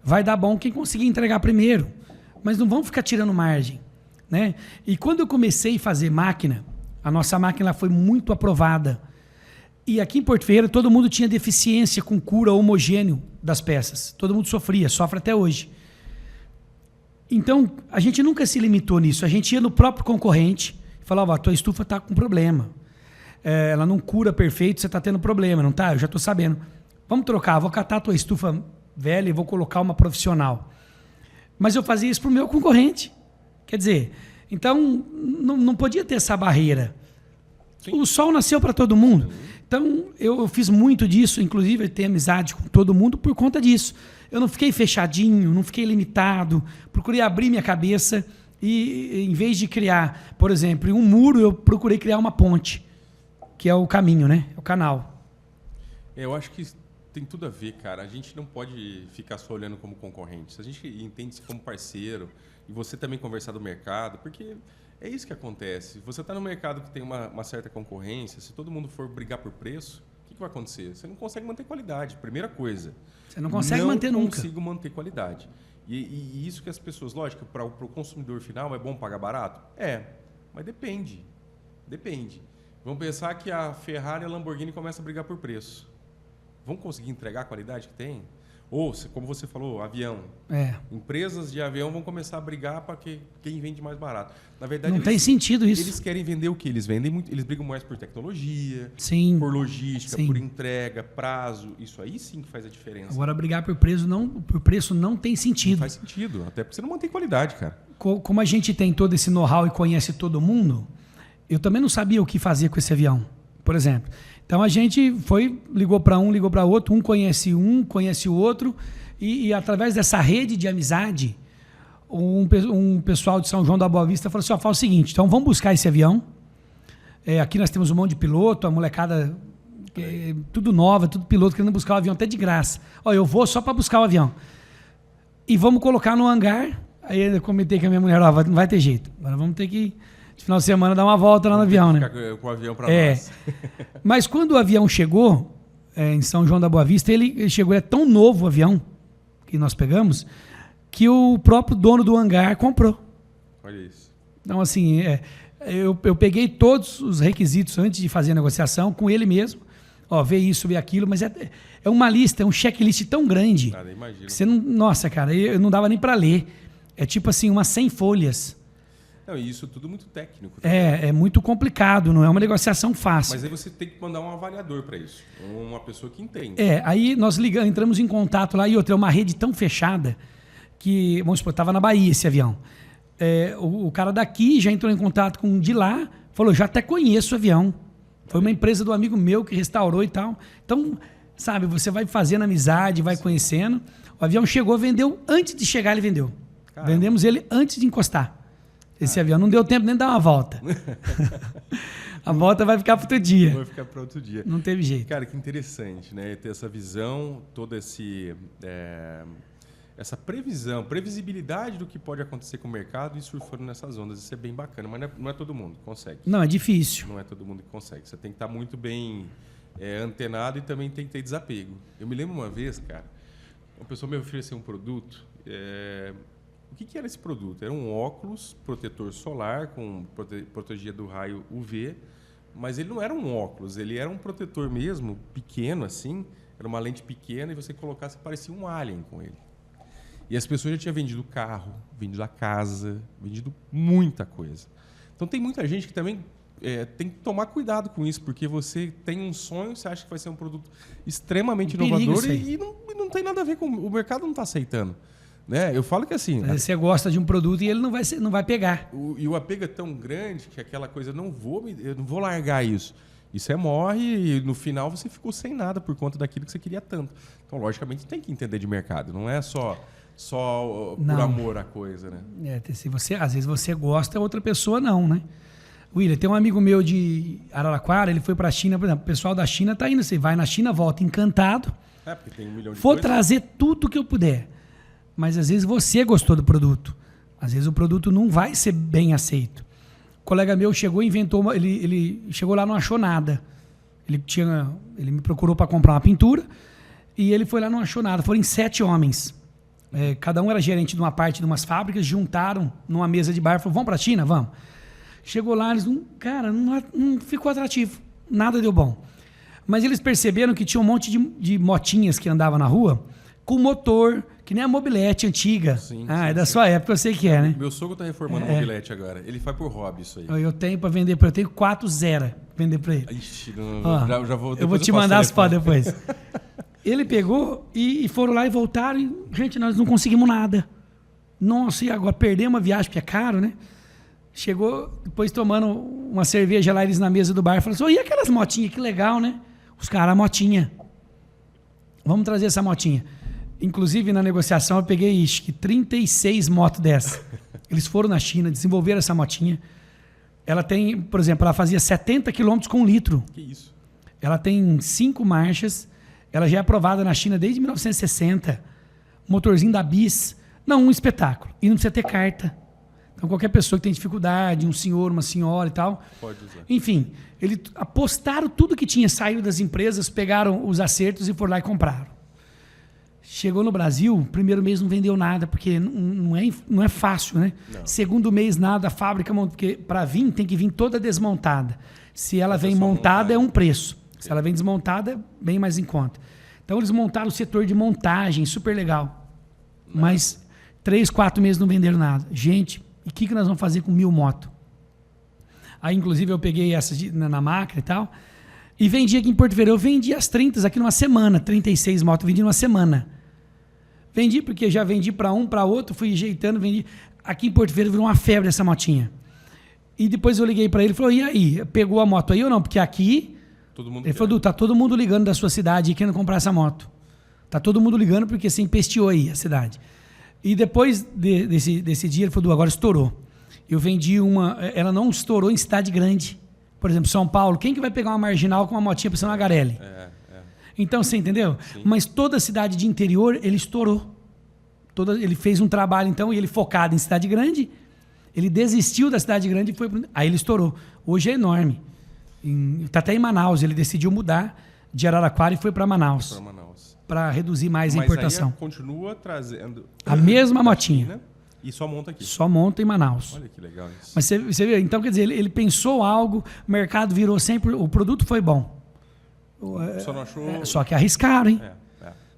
Vai dar bom quem conseguir entregar primeiro, mas não vamos ficar tirando margem. Né? E quando eu comecei a fazer máquina, a nossa máquina foi muito aprovada. E aqui em Porto Ferreira todo mundo tinha deficiência com cura homogêneo das peças. Todo mundo sofre até hoje. Então, a gente nunca se limitou nisso. A gente ia no próprio concorrente e falava, a tua estufa está com problema. Ela não cura perfeito, você está tendo problema, não está? Eu já estou sabendo. Vamos trocar, vou catar a tua estufa velha e vou colocar uma profissional. Mas eu fazia isso para o meu concorrente. Quer dizer, então não podia ter essa barreira. Sim. O sol nasceu para todo mundo. Então, eu fiz muito disso, inclusive eu tenho amizade com todo mundo por conta disso. Eu não fiquei fechadinho, não fiquei limitado, procurei abrir minha cabeça e, em vez de criar, por exemplo, um muro, eu procurei criar uma ponte, que é o caminho, né? É o canal. Eu acho que tem tudo a ver, cara. A gente não pode ficar só olhando como concorrente. Se a gente entende-se como parceiro e você também conversar do mercado, porque... É isso que acontece. Você está no mercado que tem uma certa concorrência, se todo mundo for brigar por preço, o que vai acontecer? Você não consegue manter qualidade, primeira coisa. Você não consegue manter nunca. Não consigo manter qualidade. E isso que as pessoas... Lógico, para o consumidor final é bom pagar barato? É, mas depende. Depende. Vamos pensar que a Ferrari e a Lamborghini começam a brigar por preço. Vão conseguir entregar a qualidade que tem? Ou, como você falou, avião. Empresas de avião vão começar a brigar para quem vende mais barato. Na verdade, não tem sentido isso. Eles querem vender o quê? Eles brigam mais por tecnologia, sim, por logística, sim, por entrega, prazo. Isso aí sim que faz a diferença. Agora, brigar por preço não tem sentido. Não faz sentido, até porque você não mantém qualidade, cara. Como a gente tem todo esse know-how e conhece todo mundo, eu também não sabia o que fazer com esse avião, por exemplo. Então a gente ligou para um, ligou para outro, um conhece o outro, e através dessa rede de amizade, um pessoal de São João da Boa Vista falou assim, fala o seguinte, então vamos buscar esse avião, aqui nós temos um monte de piloto, a molecada, tudo nova, tudo piloto, querendo buscar o avião até de graça. Eu vou só para buscar o avião. E vamos colocar no hangar, aí eu comentei com a minha mulher, não vai ter jeito, agora vamos ter que... De final de semana dar uma volta lá no avião, né? Com o avião para nós. Mas quando o avião chegou, em São João da Boa Vista, ele chegou, é tão novo o avião que nós pegamos, que o próprio dono do hangar comprou. Olha isso. Então, assim, eu peguei todos os requisitos antes de fazer a negociação com ele mesmo. Vê isso, vê aquilo, mas é uma lista, é um checklist tão grande. Nada, imagino. Que você não, nossa, cara, eu não dava nem para ler. É tipo assim, umas 100 folhas. Não, e isso tudo muito técnico. É muito complicado, não é uma negociação fácil. Mas aí você tem que mandar um avaliador para isso, uma pessoa que entende. Aí nós entramos em contato lá, e outra, é uma rede tão fechada que, vamos supor, estava na Bahia esse avião. O cara daqui já entrou em contato com um de lá, falou, já até conheço o avião. Foi uma empresa do amigo meu que restaurou e tal. Então, sabe, você vai fazendo amizade, vai conhecendo. O avião chegou, vendeu, antes de chegar ele vendeu. Caramba. Vendemos ele antes de encostar. Esse avião não deu tempo nem de dar uma volta. A volta vai ficar para outro dia. Vai ficar para outro dia. Não teve jeito. Cara, que interessante, né? Ter essa visão, toda essa previsibilidade do que pode acontecer com o mercado e surfando nessas ondas. Isso é bem bacana, mas não é todo mundo que consegue. Não, é difícil. Não é todo mundo que consegue. Você tem que estar muito bem antenado e também tem que ter desapego. Eu me lembro uma vez, cara, uma pessoa me ofereceu um produto... O que era esse produto? Era um óculos protetor solar, com protegia do raio UV, mas ele não era um óculos, ele era um protetor mesmo, pequeno assim, era uma lente pequena e você colocasse, parecia um alien com ele. E as pessoas já tinham vendido carro, vendido a casa, vendido muita coisa. Então tem muita gente que também tem que tomar cuidado com isso, porque você tem um sonho, você acha que vai ser um produto extremamente inovador e não tem nada a ver com... O mercado não está aceitando. Né? Eu falo que assim... Você gosta de um produto e ele não vai pegar. E o apego é tão grande que aquela coisa, eu não vou largar isso. E você morre e no final você ficou sem nada por conta daquilo que você queria tanto. Então, logicamente, tem que entender de mercado. Não é só por amor à coisa, né? Às vezes você gosta, outra pessoa não, né? William, tem um amigo meu de Araraquara, ele foi para a China, por exemplo, o pessoal da China tá indo, você vai na China, volta encantado. Porque tem 1 milhão de Vou coisas. trazer tudo que eu puder. Mas às vezes você gostou do produto. Às vezes o produto não vai ser bem aceito. O colega meu chegou e inventou, ele chegou lá, não achou nada. Ele me procurou para comprar uma pintura e ele foi lá, não achou nada. Foram 7 homens. Cada um era gerente de uma parte de umas fábricas, juntaram numa mesa de bar e falaram, vamos para a China? Vamos. Chegou lá, eles não ficou atrativo. Nada deu bom. Mas eles perceberam que tinha um monte de motinhas que andavam na rua com motor, que nem a mobilete antiga. Sim, é da sua época, eu sei que é, né? Meu sogro está reformando a mobilete agora. Ele faz por hobby isso aí. Eu tenho para vender para ele. Eu tenho 4 Zera para vender para ele. Ixi, já vou... Eu vou te mandar as fotos depois. Ele pegou e foram lá e voltaram. E, gente, nós não conseguimos nada. Nossa, e agora perdemos a viagem, porque é caro, né? Chegou, depois tomando uma cerveja lá, eles na mesa do bar, falaram assim, e aquelas motinhas, que legal, né? Os caras, a motinha. Vamos trazer essa motinha. Inclusive, na negociação, eu peguei 36 motos dessas. Eles foram na China, desenvolveram essa motinha. Ela tem, por exemplo, ela fazia 70 km com 1 litro. Que isso? Ela tem 5 marchas. Ela já é aprovada na China desde 1960. Motorzinho da Bis. Não, um espetáculo. E não precisa ter carta. Então, qualquer pessoa que tem dificuldade, um senhor, uma senhora e tal. Pode usar. Enfim, eles apostaram tudo que tinha, saído das empresas, pegaram os acertos e foram lá e compraram. Chegou no Brasil, primeiro mês não vendeu nada, porque não é fácil, né? Não. Segundo mês, nada, a fábrica, porque para vir, tem que vir toda desmontada. Se ela vem montada, é um preço. Se ela vem desmontada, é bem mais em conta. Então, eles montaram o setor de montagem, super legal. Mas 3, 4 meses não venderam nada. Gente, e o que nós vamos fazer com 1000 motos? Aí, inclusive, eu peguei essas na máquina e tal, e vendi aqui em Porto Ferreira. Eu vendi as 30 aqui numa semana, 36 motos, vendi numa semana. Vendi porque já vendi para um, para outro, fui ajeitando, vendi. Aqui em Porto Ferreira virou uma febre essa motinha. E depois eu liguei para ele e falou, e aí, pegou a moto aí ou não? Porque aqui, ele falou, tá todo mundo ligando da sua cidade e querendo comprar essa moto. Tá todo mundo ligando porque você empesteou aí a cidade. E depois desse dia, ele falou, agora estourou. Eu vendi uma... Ela não estourou em cidade grande. Por exemplo, São Paulo. Quem que vai pegar uma marginal com uma motinha para ser uma Garelli? Então, você entendeu? Sim. Mas toda cidade de interior, ele estourou. Ele fez um trabalho, então, e ele focado em cidade grande, ele desistiu da cidade grande e foi... Aí ele estourou. Hoje é enorme. Está até em Manaus. Ele decidiu mudar de Araraquara e foi para Manaus. Para reduzir mais a importação. Mas aí continua trazendo... A mesma motinha. E só monta aqui. Só monta em Manaus. Olha que legal isso. Mas você vê, então, quer dizer, ele pensou algo, o mercado virou sempre... O produto foi bom. Só não achou... Só que arriscaram, hein?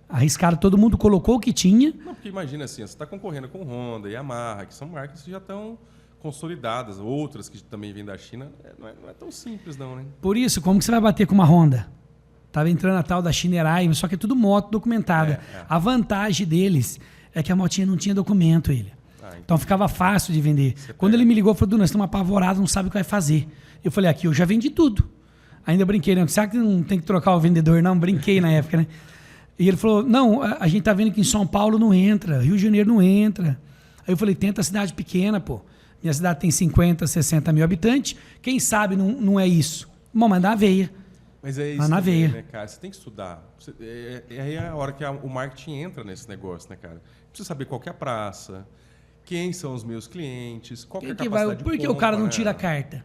Arriscaram, todo mundo colocou o que tinha. Não, porque imagina assim, você está concorrendo com Honda e Yamaha, que são marcas que já estão consolidadas. Outras que também vêm da China, não é tão simples não, né? Por isso, como que você vai bater com uma Honda? Estava entrando a tal da Shinerai, só que é tudo moto documentada. A vantagem deles é que a motinha não tinha documento, então ficava fácil de vender. Quando ele me ligou, falou, nós estamos apavorados, não sabe o que vai fazer. Eu falei, aqui eu já vendi tudo. Ainda brinquei, né? Será que não tem que trocar o vendedor? Não, brinquei na época, né? E ele falou, não, a gente tá vendo que em São Paulo não entra, Rio de Janeiro não entra. Aí eu falei, tenta cidade pequena, pô. Minha cidade tem 50, 60 mil habitantes, quem sabe não é isso. Bom, mas na veia. Mas é isso na também, veia. Né, cara? Você tem que estudar. Aí é a hora que o marketing entra nesse negócio, né, cara? Precisa saber qual que é a praça, quem são os meus clientes, qual que é a capacidade de Por que o cara não tira a carta?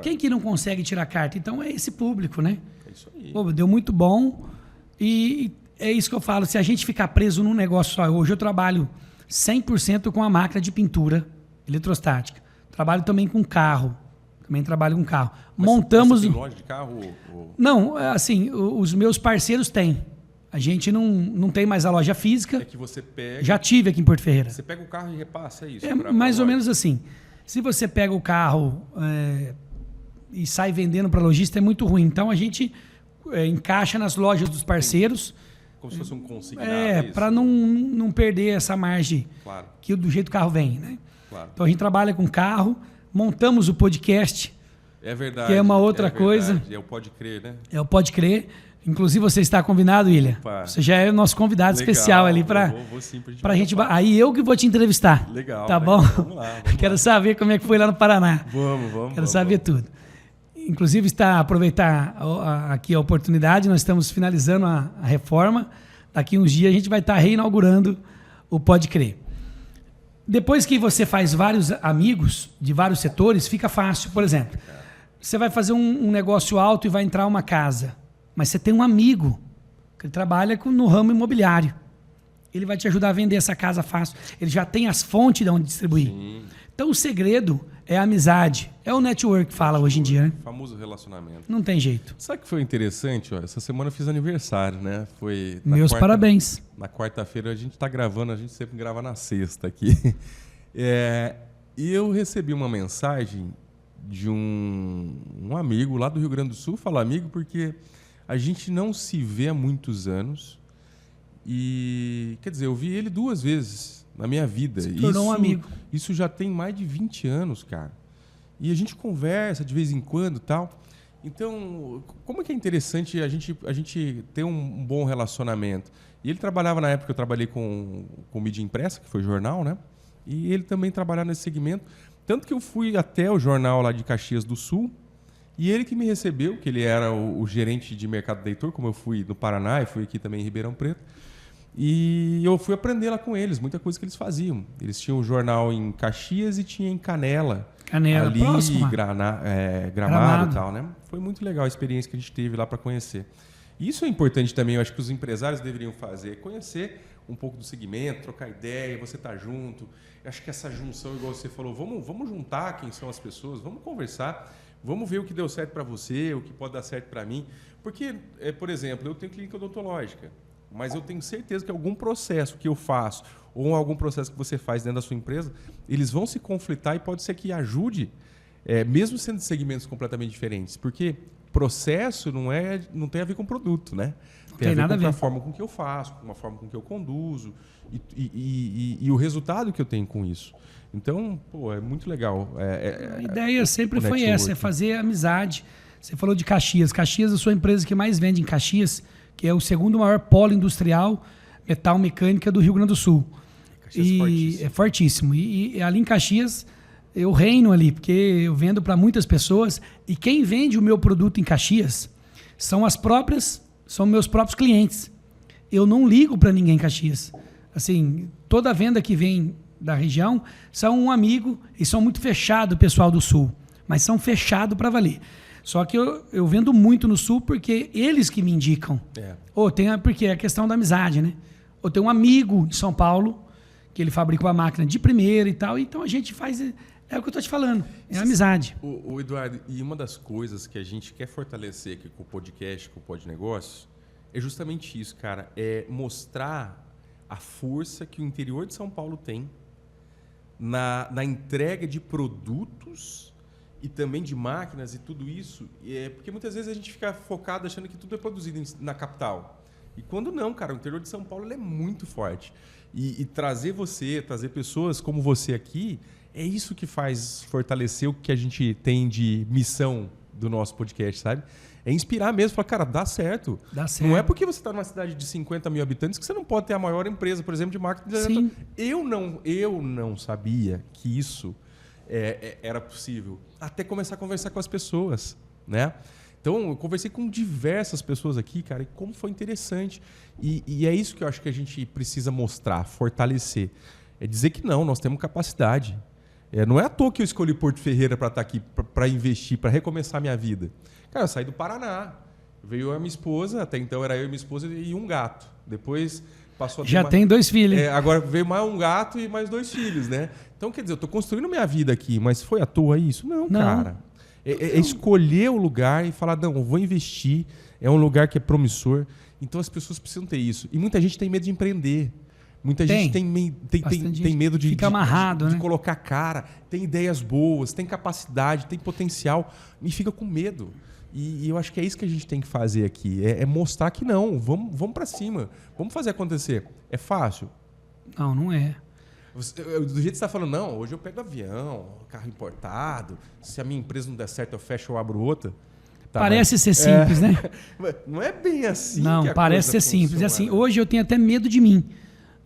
Quem que não consegue tirar a carta? Então é esse público, né? É isso aí. Pô, deu muito bom e é isso que eu falo. Se a gente ficar preso num negócio só... Hoje eu trabalho 100% com a máquina de pintura eletrostática. Trabalho também com carro. Mas Montamos... Você tem loja de carro? Não, assim, os meus parceiros têm. A gente não tem mais a loja física. É que você pega... Já tive aqui em Porto Ferreira. Você pega o carro e repassa, é isso? É mais ou menos assim. Se você pega o carro e sai vendendo para lojista, é muito ruim. Então, a gente encaixa nas lojas dos parceiros. Como se fosse um consignado. Para não perder essa margem que do jeito que o carro vem. Né? Claro. Então, a gente trabalha com carro, montamos o podcast. É verdade. Que é uma outra coisa. É o Pode Crer, né? É o Pode Crer. Inclusive, você está convidado, William. Opa. Você já é o nosso convidado especial ali para a gente. Aí eu que vou te entrevistar. Legal. Tá bom? Vamos lá. Quero saber como é que foi lá no Paraná. Vamos. Quero saber tudo. Inclusive, aproveitar aqui a oportunidade, nós estamos finalizando a reforma. Daqui uns dias a gente vai estar reinaugurando o Pode Crer. Depois que você faz vários amigos de vários setores, fica fácil. Por exemplo, você vai fazer um negócio alto e vai entrar uma casa. Mas você tem um amigo que trabalha no ramo imobiliário. Ele vai te ajudar a vender essa casa fácil. Ele já tem as fontes de onde distribuir. Sim. Então, o segredo é a amizade. É o network que fala hoje em dia, né? Famoso relacionamento. Não tem jeito. Sabe o que foi interessante? Essa semana eu fiz aniversário, né? Meus parabéns. Na quarta-feira a gente está gravando, a gente sempre grava na sexta aqui. E eu recebi uma mensagem de um amigo lá do Rio Grande do Sul. Falo amigo porque a gente não se vê há muitos anos. E, quer dizer, eu vi ele 2 vezes na minha vida. Se tornou um amigo. Isso já tem mais de 20 anos, cara. E a gente conversa de vez em quando e tal. Então, como é que é interessante a gente ter um bom relacionamento? E ele trabalhava, na época que eu trabalhei com mídia impressa, que foi jornal, né? E ele também trabalhava nesse segmento. Tanto que eu fui até o jornal lá de Caxias do Sul, e ele que me recebeu, que ele era o gerente de mercado de leitor, como eu fui no Paraná e fui aqui também em Ribeirão Preto. E eu fui aprender lá com eles, muita coisa que eles faziam. Eles tinham um jornal em Caxias e tinha em Canela. Ali, próxima. Gramado e tal, né? Foi muito legal a experiência que a gente teve lá para conhecer. E isso é importante também, eu acho que os empresários deveriam fazer, conhecer um pouco do segmento, trocar ideia, você estar junto. Eu acho que essa junção, igual você falou, vamos juntar quem são as pessoas, vamos conversar, vamos ver o que deu certo para você, o que pode dar certo para mim. Porque, por exemplo, eu tenho clínica odontológica, mas eu tenho certeza que algum processo que eu faço ou algum processo que você faz dentro da sua empresa, eles vão se conflitar e pode ser que ajude, mesmo sendo de segmentos completamente diferentes. Porque processo não tem a ver com produto, né? Tem a ver com a forma com que eu faço, com a forma com que eu conduzo e o resultado que eu tenho com isso. Então, é muito legal. A ideia sempre foi essa, é fazer amizade. Você falou de Caxias. Caxias é a sua empresa que mais vende em Caxias, que é o segundo maior polo industrial metal mecânica do Rio Grande do Sul. É fortíssimo. E ali em Caxias, eu reino ali, porque eu vendo para muitas pessoas. E quem vende o meu produto em Caxias são meus próprios clientes. Eu não ligo para ninguém em Caxias. Assim, toda venda que vem da região são um amigo e são muito fechados o pessoal do Sul. Mas são fechados para valer. Só que eu vendo muito no Sul porque eles que me indicam. Porque é a questão da amizade, né? Ou tem um amigo em São Paulo que ele fabricou a máquina de primeira e tal. Então a gente faz... É o que eu estou te falando. É amizade. O Eduardo, e uma das coisas que a gente quer fortalecer aqui com o podcast, com o Pod Negócios, é justamente isso, cara. É mostrar a força que o interior de São Paulo tem na entrega de produtos e também de máquinas e tudo isso. Porque muitas vezes a gente fica focado achando que tudo é produzido na capital. E quando não, cara, o interior de São Paulo é muito forte. E trazer pessoas como você aqui, é isso que faz fortalecer o que a gente tem de missão do nosso podcast, sabe? É inspirar mesmo, falar, cara, dá certo. Dá certo. Não é porque você está numa cidade de 50 mil habitantes que você não pode ter a maior empresa, por exemplo, de marketing. Sim. Eu não sabia que isso era possível, até começar a conversar com as pessoas, né? Então, eu conversei com diversas pessoas aqui, cara, e como foi interessante. E é isso que eu acho que a gente precisa mostrar, fortalecer. É dizer que não, nós temos capacidade. Não é à toa que eu escolhi Porto Ferreira para estar aqui, para investir, para recomeçar a minha vida. Cara, eu saí do Paraná. Veio a minha esposa, até então era eu e minha esposa e um gato. Depois passou a ter Já tem 2 filhos. agora veio mais um gato e mais 2 filhos, né? Então, quer dizer, eu tô construindo minha vida aqui, mas foi à toa isso? Não, cara. É escolher o lugar e falar, não, eu vou investir, é um lugar que é promissor. Então as pessoas precisam ter isso. E muita gente tem medo de empreender. Muita gente tem medo de fica amarrado, de né? colocar cara, tem ideias boas, tem capacidade, tem potencial e fica com medo. E eu acho que é isso que a gente tem que fazer aqui, é mostrar que não, vamos para cima, vamos fazer acontecer. É fácil? Não, não é. Do jeito que você está falando, não, hoje eu pego avião, carro importado, se a minha empresa não der certo eu fecho ou abro outra. Tá, parece ser simples, né? Não é bem assim. Não, que parece ser simples. E assim, hoje eu tenho até medo de mim,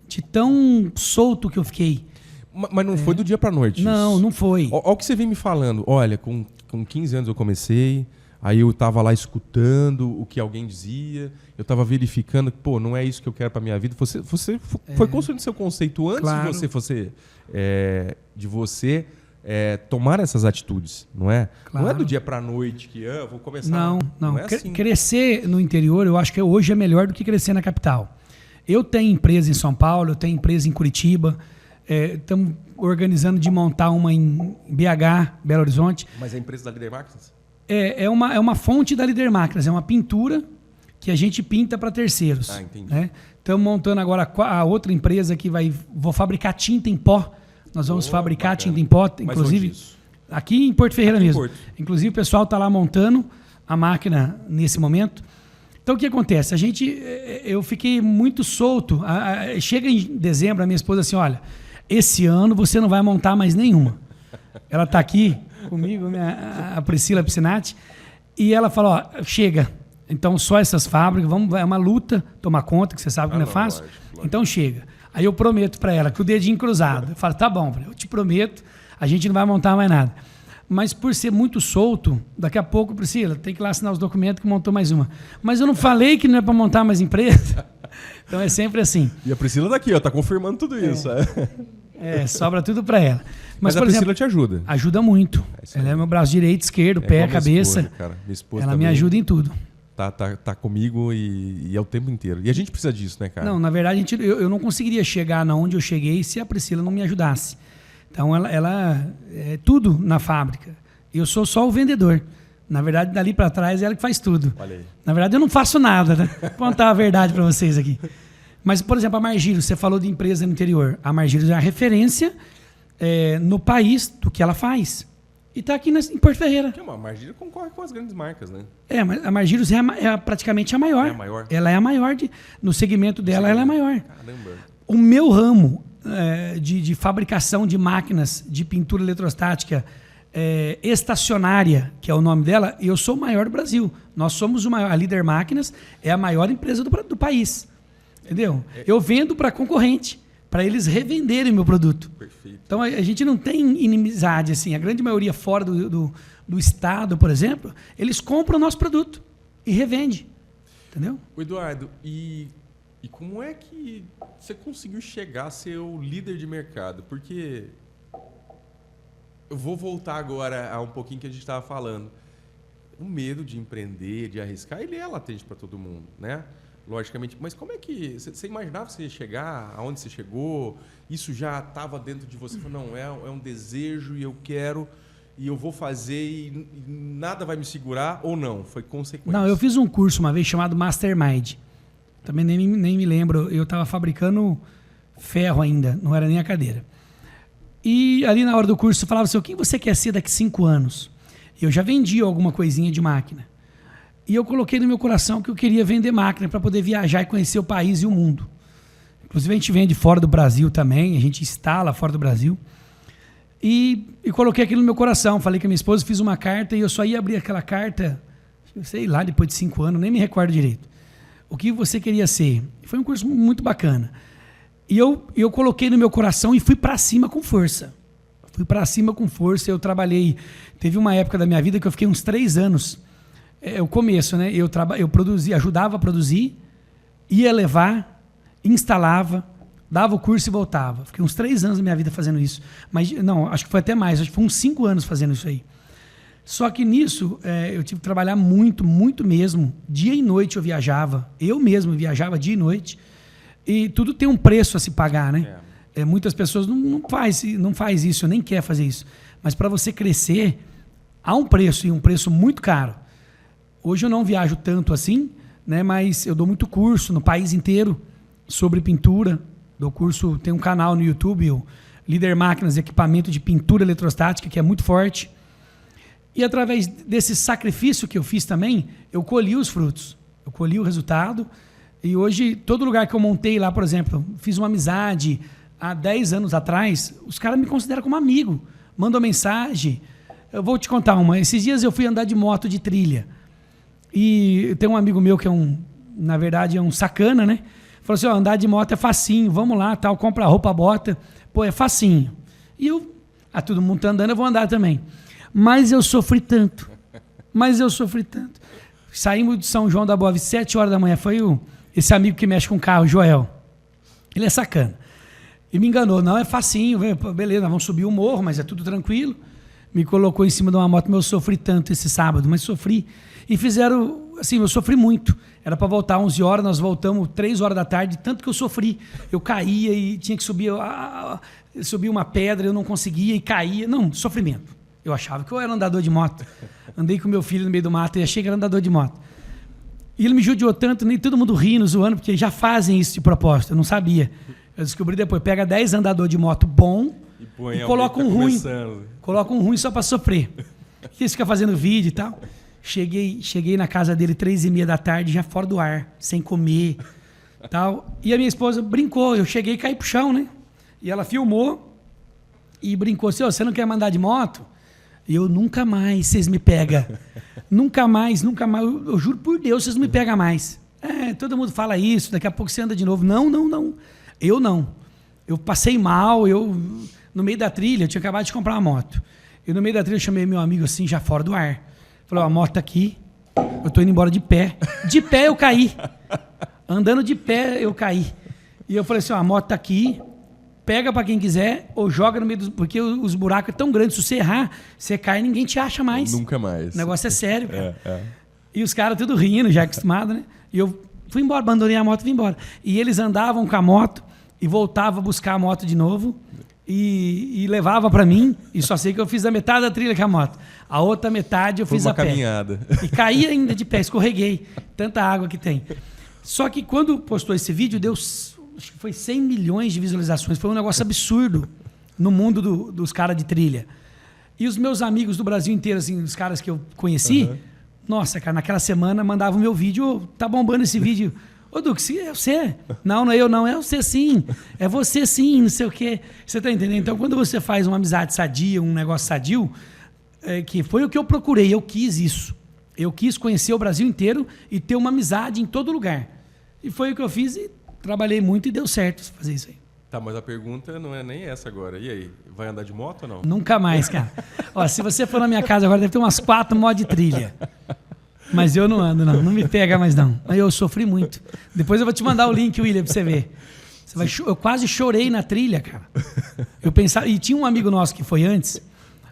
de tão solto que eu fiquei. Mas não foi do dia para noite. Não, isso. Não foi. Olha o que você vem me falando. Olha, com 15 anos eu comecei, aí eu estava lá escutando o que alguém dizia, eu estava verificando que, pô, não é isso que eu quero para minha vida. Você foi construindo seu conceito antes de você tomar essas atitudes, não é? Claro. Não é do dia para a noite que eu vou começar. Não é assim. Crescer no interior, eu acho que hoje é melhor do que crescer na capital. Eu tenho empresa em São Paulo, eu tenho empresa em Curitiba, estamos organizando de montar uma em BH, Belo Horizonte. Mas é a empresa da Líder Máquinas? É uma fonte da Líder Máquinas, é uma pintura que a gente pinta para terceiros. Ah, entendi. Estamos montando agora a outra empresa que vou fabricar tinta em pó. Nós vamos fabricar bacana. Tinta em pó, inclusive aqui em Porto Ferreira mesmo. Inclusive o pessoal está lá montando a máquina nesse momento. Então o que acontece? Eu fiquei muito solto. Chega em dezembro, a minha esposa assim, olha, esse ano você não vai montar mais nenhuma. Ela está aqui comigo, a Priscila Piscinati, e ela fala, ó, chega. Então só essas fábricas, é uma luta tomar conta, que você sabe que não é fácil. Lógico. Então chega. Aí eu prometo para ela, com o dedinho cruzado. Eu falo, tá bom, eu te prometo, a gente não vai montar mais nada. Mas por ser muito solto, daqui a pouco, Priscila, tem que ir lá assinar os documentos que montou mais uma. Mas eu não falei que não é para montar mais empresa. Então é sempre assim. E a Priscila daqui, ó, tá confirmando tudo isso. Sobra tudo para ela. Mas a Priscila te ajuda? Ajuda muito. Ela é meu braço direito, esquerdo, pé, cabeça. Esposa, cara. Minha esposa ela também me ajuda em tudo. Tá comigo e é o tempo inteiro. E a gente precisa disso, né, cara? Não, na verdade, eu não conseguiria chegar onde eu cheguei se a Priscila não me ajudasse. Então, ela é tudo na fábrica. Eu sou só o vendedor. Na verdade, dali para trás, é ela que faz tudo. Olha aí. Na verdade, eu não faço nada, né? Vou contar a verdade para vocês aqui. Mas, por exemplo, a Margírios, você falou de empresa no interior. A Margírios é a referência no país do que ela faz. E está aqui em Porto Ferreira. A Margírios concorre com as grandes marcas, né? Mas a Margírios é praticamente a maior. É a maior? Ela é a maior. No segmento dela, ela é a maior. Caramba. O meu ramo de fabricação de máquinas de pintura eletrostática estacionária, que é o nome dela, eu sou o maior do Brasil. Nós somos o maior. A Líder Máquinas é a maior empresa do país. Entendeu? Eu vendo para concorrente, para eles revenderem meu produto. Perfeito. Então a gente não tem inimizade assim. A grande maioria fora do estado, por exemplo, eles compram o nosso produto e revende. Entendeu? Eduardo, e como é que você conseguiu chegar a ser o líder de mercado? Porque eu vou voltar agora a um pouquinho que a gente estava falando. O medo de empreender, de arriscar, ele é latente para todo mundo, né? Logicamente. Mas como é que... Você imaginava que você ia chegar aonde você chegou? Isso já estava dentro de você? Falou, não, é um desejo e eu quero e eu vou fazer e nada vai me segurar ou não? Foi consequência? Não, eu fiz um curso uma vez chamado Mastermind. Também nem me lembro. Eu estava fabricando ferro ainda, não era nem a cadeira. E ali na hora do curso eu falava assim, o que você quer ser daqui 5 anos? Eu já vendia alguma coisinha de máquina. E eu coloquei no meu coração que eu queria vender máquina para poder viajar e conhecer o país e o mundo. Inclusive, a gente vende fora do Brasil também, a gente instala fora do Brasil. E coloquei aquilo no meu coração. Falei com a minha esposa, fiz uma carta e eu só ia abrir aquela carta, sei lá, depois de 5 anos, nem me recordo direito. O que você queria ser? Foi um curso muito bacana. E eu coloquei no meu coração e fui para cima com força. Eu trabalhei. Teve uma época da minha vida que eu fiquei uns 3 anos. O começo, né? Eu produzia, ajudava a produzir, ia levar, instalava, dava o curso e voltava. Fiquei uns 3 anos da minha vida fazendo isso. Mas, não, acho que foi até mais. Acho que foi uns 5 anos fazendo isso aí. Só que nisso, eu tive que trabalhar muito, muito mesmo. Dia e noite eu viajava. Eu mesmo viajava dia e noite. E tudo tem um preço a se pagar, né? Muitas pessoas não faz isso, nem quer fazer isso. Mas para você crescer, há um preço, e um preço muito caro. Hoje eu não viajo tanto assim, né? Mas eu dou muito curso no país inteiro sobre pintura. Dou curso, tem um canal no YouTube, o Líder Máquinas e Equipamento de Pintura Eletrostática, que é muito forte. E através desse sacrifício que eu fiz também, eu colhi os frutos. Eu colhi o resultado. E hoje, todo lugar que eu montei lá, por exemplo, fiz uma amizade há 10 anos atrás, os caras me consideram como amigo. Mandam mensagem. Eu vou te contar uma. Esses dias eu fui andar de moto de trilha. E tem um amigo meu que na verdade, é um sacana, né? Falou assim, andar de moto é facinho, vamos lá, tal, compra roupa, bota. Pô, é facinho. E eu, todo mundo tá andando, eu vou andar também. Mas eu sofri tanto. Saímos de São João da Boa Vista, 7 horas da manhã. Foi esse amigo que mexe com carro, Joel. Ele é sacana. E me enganou. Não, é facinho. Beleza, nós vamos subir o morro, mas é tudo tranquilo. Me colocou em cima de uma moto, mas eu sofri tanto esse sábado. Mas sofri. E fizeram... Assim, eu sofri muito. Era para voltar 11 horas, nós voltamos 3 horas da tarde, tanto que eu sofri. Eu caía e tinha que subir uma pedra, eu não conseguia e caía. Não, sofrimento. Eu achava que eu era andador de moto. Andei com meu filho no meio do mato e achei que era andador de moto. E ele me judiou tanto, nem todo mundo rindo, zoando, porque já fazem isso de propósito, eu não sabia. Eu descobri depois, pega 10 andadores de moto bom e coloca um ruim. Coloca um ruim só para sofrer. E eles ficam fazendo vídeo e tal. Cheguei na casa dele 3h30 da tarde, já fora do ar, sem comer. Tal. E a minha esposa brincou, eu cheguei e caí pro chão, né? E ela filmou e brincou assim, você não quer mandar de moto? E eu, nunca mais vocês me pegam. Nunca mais. Eu juro por Deus, vocês não me pegam mais. Todo mundo fala isso, daqui a pouco você anda de novo. Não. Eu não. Eu passei mal, no meio da trilha, eu tinha acabado de comprar uma moto. Eu no meio da trilha eu chamei meu amigo assim, já fora do ar. Falei, a moto tá aqui, eu tô indo embora de pé. De pé eu caí. Andando de pé eu caí. E eu falei assim, a moto tá aqui, pega para quem quiser ou joga no meio dos... Porque os buracos são tão grandes, se você errar, você cai e ninguém te acha mais. Nunca mais. O negócio é sério, cara. E os caras tudo rindo, já acostumados, né? E eu fui embora, abandonei a moto e vim embora. E eles andavam com a moto e voltavam a buscar a moto de novo e levava para mim. E só sei que eu fiz a metade da trilha com a moto. A outra metade eu fiz a pé. Foi uma caminhada. E caí ainda de pé, escorreguei. Tanta água que tem. Só que quando postou esse vídeo, deu... Acho que foi 100 milhões de visualizações. Foi um negócio absurdo no mundo dos caras de trilha. E os meus amigos do Brasil inteiro, assim, os caras que eu conheci, nossa, cara, naquela semana mandavam o meu vídeo, tá bombando esse vídeo. Ô, Duque, é você? Não é eu, não. É você sim. É você sim, não sei o quê. Você tá entendendo? Então, quando você faz uma amizade sadia, um negócio sadio, que foi o que eu procurei, eu quis isso. Eu quis conhecer o Brasil inteiro e ter uma amizade em todo lugar. E foi o que eu fiz e trabalhei muito e deu certo fazer isso aí. Tá, mas a pergunta não é nem essa agora. E aí, vai andar de moto ou não? Nunca mais, cara. Ó, se você for na minha casa agora, deve ter umas 4 motos de trilha. Mas eu não ando, não. Não me pega mais, não. Mas eu sofri muito. Depois eu vou te mandar o link, William, pra você ver. Eu quase chorei na trilha, cara. Eu pensava... E tinha um amigo nosso que foi antes,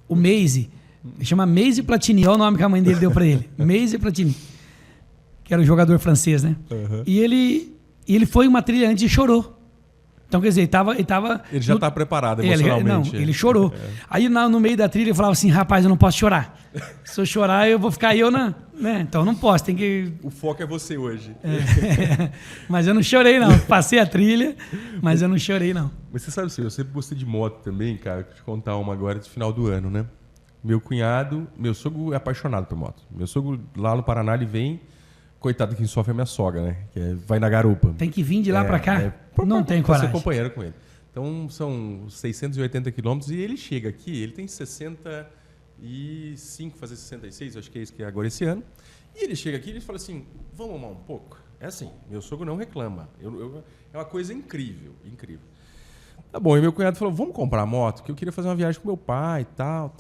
o Maze. Ele chama Maze Platini. Olha o nome que a mãe dele deu pra ele. Maze Platini. Que era o jogador francês, né? E ele foi uma trilha antes e chorou. Então, quer dizer, ele já está preparado emocionalmente. Ele chorou. Aí, no meio da trilha, eu falava assim, rapaz, eu não posso chorar. Se eu chorar, eu vou ficar né? Então, eu não posso, tem que... O foco é você hoje. Mas eu não chorei, não. Passei a trilha, mas eu não chorei, não. Mas você sabe assim, eu sempre gostei de moto também, cara. Vou te contar uma agora de final do ano, né? Meu sogro é apaixonado por moto. Meu sogro, lá no Paraná, ele vem... Coitado, quem sofre é a minha sogra, né? Vai na garupa. Tem que vir de lá para cá? Não tem coragem. Ser companheiro com ele. Então, são 680 quilômetros e ele chega aqui, ele tem 65, fazer 66, acho que é isso que é agora esse ano. E ele chega aqui e ele fala assim, vamos amar um pouco? É assim, meu sogro não reclama. É uma coisa incrível, incrível. Tá bom, e meu cunhado falou, vamos comprar moto? Que eu queria fazer uma viagem com meu pai e tal.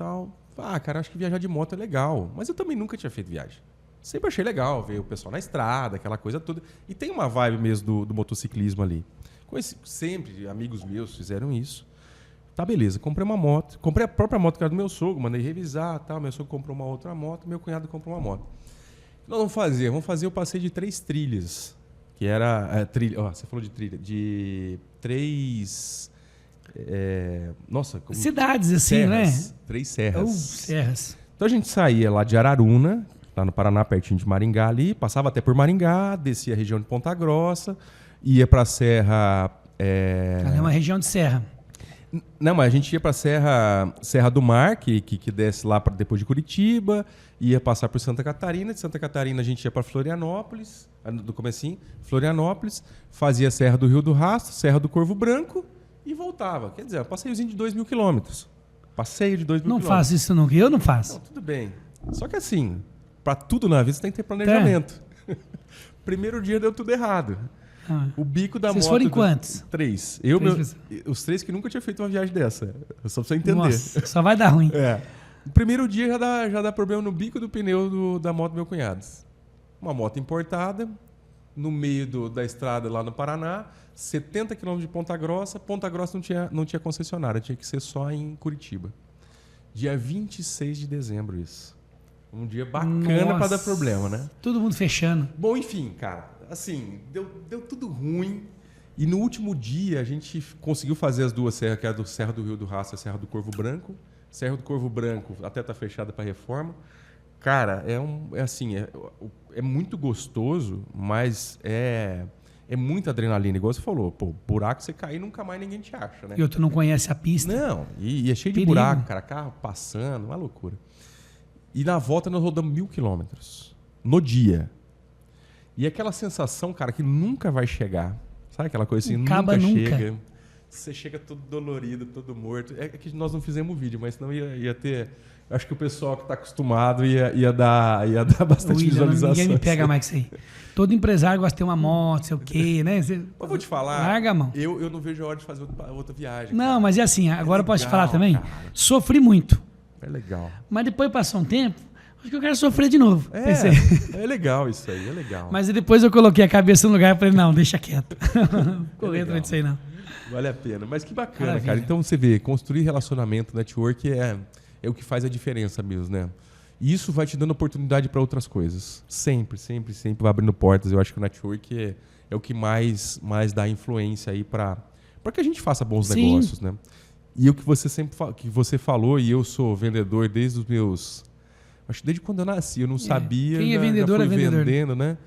Ah, cara, acho que viajar de moto é legal. Mas eu também nunca tinha feito viagem. Sempre achei legal ver o pessoal na estrada, aquela coisa toda. E tem uma vibe mesmo do motociclismo ali. Sempre amigos meus fizeram isso. Tá, beleza. Comprei uma moto. Comprei a própria moto que era do meu sogro. Mandei revisar. Tal. Meu sogro comprou uma outra moto. Meu cunhado comprou uma moto. Nós vamos fazer o passeio de 3 trilhas. que era trilha. Você falou de trilha, de 3... nossa, como... cidades assim, serras, né? 3 serras. Serras. Então a gente saía lá de Araruna, lá no Paraná, pertinho de Maringá ali, passava até por Maringá, descia a região de Ponta Grossa, ia para a Serra... É uma região de serra. Não, mas a gente ia para Serra do Mar, que desce lá depois de Curitiba, ia passar por Santa Catarina, de Santa Catarina a gente ia para Florianópolis, do comecinho, Florianópolis, fazia Serra do Rio do Rastro, Serra do Corvo Branco e voltava. Quer dizer, um passeiozinho de 2.000 quilômetros. Passeio de 2.000 quilômetros. Não faço isso nunca, eu não faço. Não, tudo bem. Só que assim, para tudo na vida você tem que ter planejamento. Primeiro dia deu tudo errado. O bico da Vocês moto... foram em quantos? 3. Os 3 que nunca tinha feito uma viagem dessa. Só pra você entender. Nossa, só vai dar ruim. O primeiro dia já dá problema no bico do pneu da moto do meu cunhado. Uma moto importada, no meio da estrada lá no Paraná, 70 km de Ponta Grossa. Ponta Grossa não tinha concessionária, tinha que ser só em Curitiba. Dia 26 de dezembro isso. Um dia bacana para dar problema, né? Todo mundo fechando. Bom, enfim, cara, assim, deu tudo ruim. E no último dia a gente conseguiu fazer as 2 serras, que era do Serra do Rio do Rastro e a Serra do Corvo Branco. Serra do Corvo Branco até tá fechada para reforma. Cara, é muito gostoso, mas é muita adrenalina, igual você falou. Pô, buraco você cair nunca mais ninguém te acha, né? E tu não conhece a pista. Não, e é cheio de perigo. buraco, cara, carro passando, uma loucura. E na volta nós rodamos 1.000 quilômetros no dia. E aquela sensação, cara, que nunca vai chegar. Sabe aquela coisa assim? Nunca. Chega. Você chega todo dolorido, todo morto. É que nós não fizemos vídeo, mas senão ia ter... Acho que o pessoal que está acostumado ia dar bastante visualização. Ninguém me pega mais que isso aí. Todo empresário gosta de ter uma moto, sei o quê, né? Eu vou te falar. Larga a mão. Eu não vejo a hora de fazer outra viagem. Não, cara. mas é assim, agora eu posso te falar também. Cara. Sofri muito. É legal. Mas depois passou um tempo, acho que eu quero sofrer de novo. É legal isso aí, é legal. Mas depois eu coloquei a cabeça no lugar e falei, não, deixa quieto. Correr atrás disso aí, não. Vale a pena. Mas que bacana, Maravilha. cara. Então você vê, construir relacionamento, network é o que faz a diferença mesmo, né? E isso vai te dando oportunidade para outras coisas. Sempre vai abrindo portas. Eu acho que o network é o que mais dá influência aí para que a gente faça bons negócios, né? E o que você que você falou, e eu sou vendedor desde os meus... Acho que desde quando eu nasci, eu não sabia. Quem é vendedor já fui é vendedor. vendendo, né?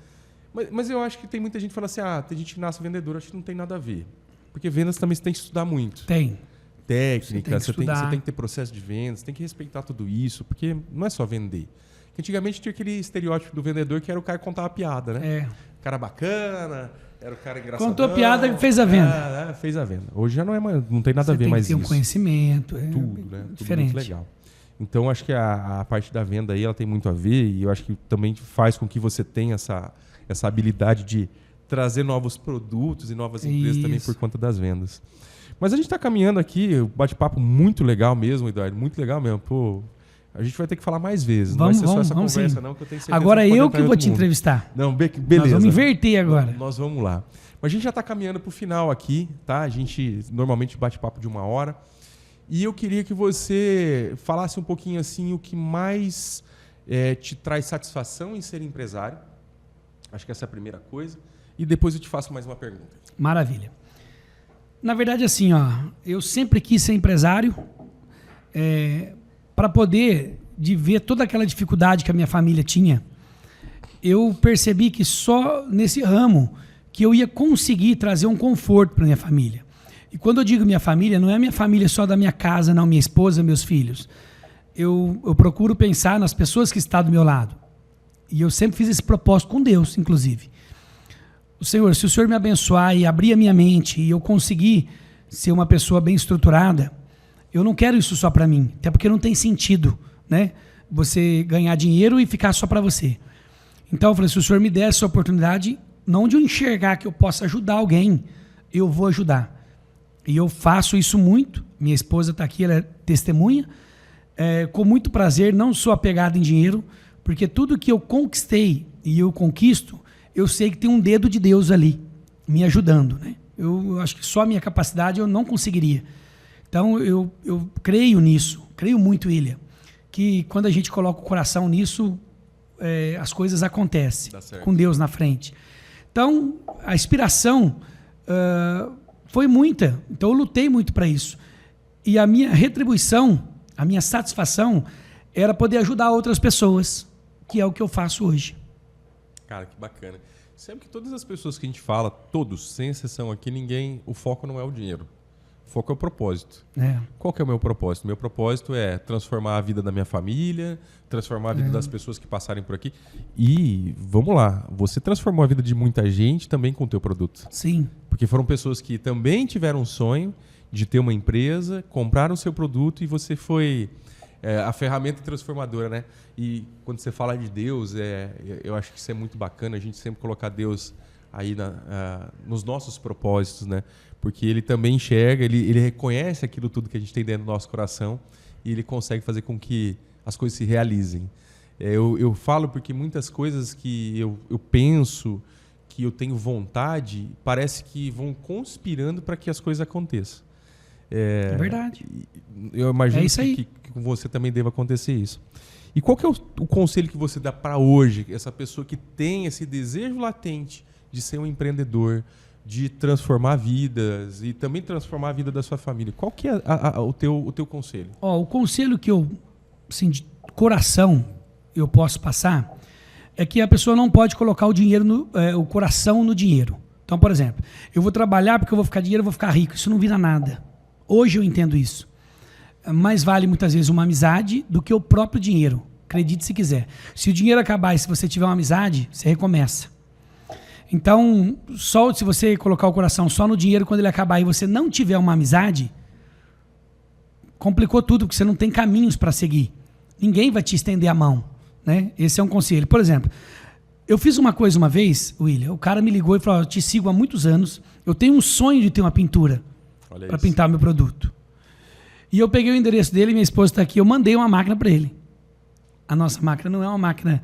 Mas eu acho que tem muita gente que fala assim, tem gente que nasce vendedor, acho que não tem nada a ver. Porque vendas também você tem que estudar muito. Tem. Técnica, você você tem tem que ter processo de vendas, tem que respeitar tudo isso, porque não é só vender. Porque antigamente tinha aquele estereótipo do vendedor que era o cara que contava piada, né? O cara bacana, era o cara engraçado. Contou a piada e fez a venda. Fez a venda. Hoje já não é mais, não tem nada a ver mais isso. Você tem que ter um conhecimento. Tudo, né? Diferente. Tudo muito legal. Então, acho que a parte da venda aí ela tem muito a ver e eu acho que também faz com que você tenha essa habilidade de trazer novos produtos e novas empresas também por conta das vendas. Mas a gente está caminhando aqui, bate-papo muito legal mesmo, Eduardo, muito legal mesmo. Pô, a gente vai ter que falar mais vezes, não vai ser só essa conversa sim. não, que eu tenho certeza agora que eu que vou te entrevistar. Não, beleza. Nós vamos inverter agora. Nós vamos lá. Mas a gente já está caminhando para o final aqui, tá? A gente normalmente bate papo de 1 hora. E eu queria que você falasse um pouquinho assim o que mais te traz satisfação em ser empresário. Acho que essa é a primeira coisa. E depois eu te faço mais uma pergunta. Maravilha. Na verdade, assim, eu sempre quis ser empresário para poder ver toda aquela dificuldade que a minha família tinha. Eu percebi que só nesse ramo que eu ia conseguir trazer um conforto para minha família. E quando eu digo minha família, não é minha família só da minha casa, não, minha esposa, meus filhos. Eu procuro pensar nas pessoas que estão do meu lado. E eu sempre fiz esse propósito com Deus, inclusive. Senhor, se o Senhor me abençoar e abrir a minha mente e eu conseguir ser uma pessoa bem estruturada, eu não quero isso só para mim, até porque não tem sentido, né? Você ganhar dinheiro e ficar só para você. Então eu falei, se o Senhor me der essa oportunidade, não de eu enxergar que eu possa ajudar alguém, eu vou ajudar. E eu faço isso muito, minha esposa está aqui, ela é testemunha, com muito prazer, não sou apegado em dinheiro, porque tudo que eu conquistei e eu conquisto, eu sei que tem um dedo de Deus ali, me ajudando, né? Eu acho que só a minha capacidade eu não conseguiria. Então, eu creio nisso, creio muito, William, que quando a gente coloca o coração nisso, as coisas acontecem, com Deus na frente. Então, a inspiração foi muita. Então, eu lutei muito para isso. E a minha retribuição, a minha satisfação era poder ajudar outras pessoas, que é o que eu faço hoje. Cara, que bacana. Sempre que todas as pessoas que a gente fala, todos, sem exceção aqui, o foco não é o dinheiro. O foco é o propósito. Qual que é o meu propósito? Meu propósito é transformar a vida da minha família, transformar a vida das pessoas que passarem por aqui. E, vamos lá, você transformou a vida de muita gente também com o teu produto. Sim. Porque foram pessoas que também tiveram um sonho de ter uma empresa, compraram o seu produto e você foi a ferramenta transformadora, né? E quando você fala de Deus, eu acho que isso é muito bacana, a gente sempre colocar Deus aí nos nossos propósitos, né? Porque ele também enxerga, ele reconhece aquilo tudo que a gente tem dentro do nosso coração e ele consegue fazer com que as coisas se realizem. Eu falo porque muitas coisas que eu penso, que eu tenho vontade, parece que vão conspirando para que as coisas aconteçam. É verdade. Eu imagino que com você também deva acontecer isso. E qual que é o conselho que você dá para hoje, essa pessoa que tem esse desejo latente de ser um empreendedor, de transformar vidas e também transformar a vida da sua família? Qual que é o teu conselho? O conselho que eu, assim, de coração, eu posso passar é que a pessoa não pode colocar o coração no dinheiro. Então, por exemplo, eu vou trabalhar porque eu vou ficar dinheiro, eu vou ficar rico. Isso não vira nada. Hoje eu entendo isso. Mais vale muitas vezes uma amizade do que o próprio dinheiro. Acredite se quiser. Se o dinheiro acabar e se você tiver uma amizade, você recomeça. Então, só se você colocar o coração só no dinheiro, quando ele acabar e você não tiver uma amizade, complicou tudo, porque você não tem caminhos para seguir. Ninguém vai te estender a mão, né? Esse é um conselho. Por exemplo, eu fiz uma coisa uma vez, William, o cara me ligou e falou, eu te sigo há muitos anos, eu tenho um sonho de ter uma pintura para pintar meu produto. E eu peguei o endereço dele, minha esposa está aqui, eu mandei uma máquina para ele. A nossa máquina não é uma máquina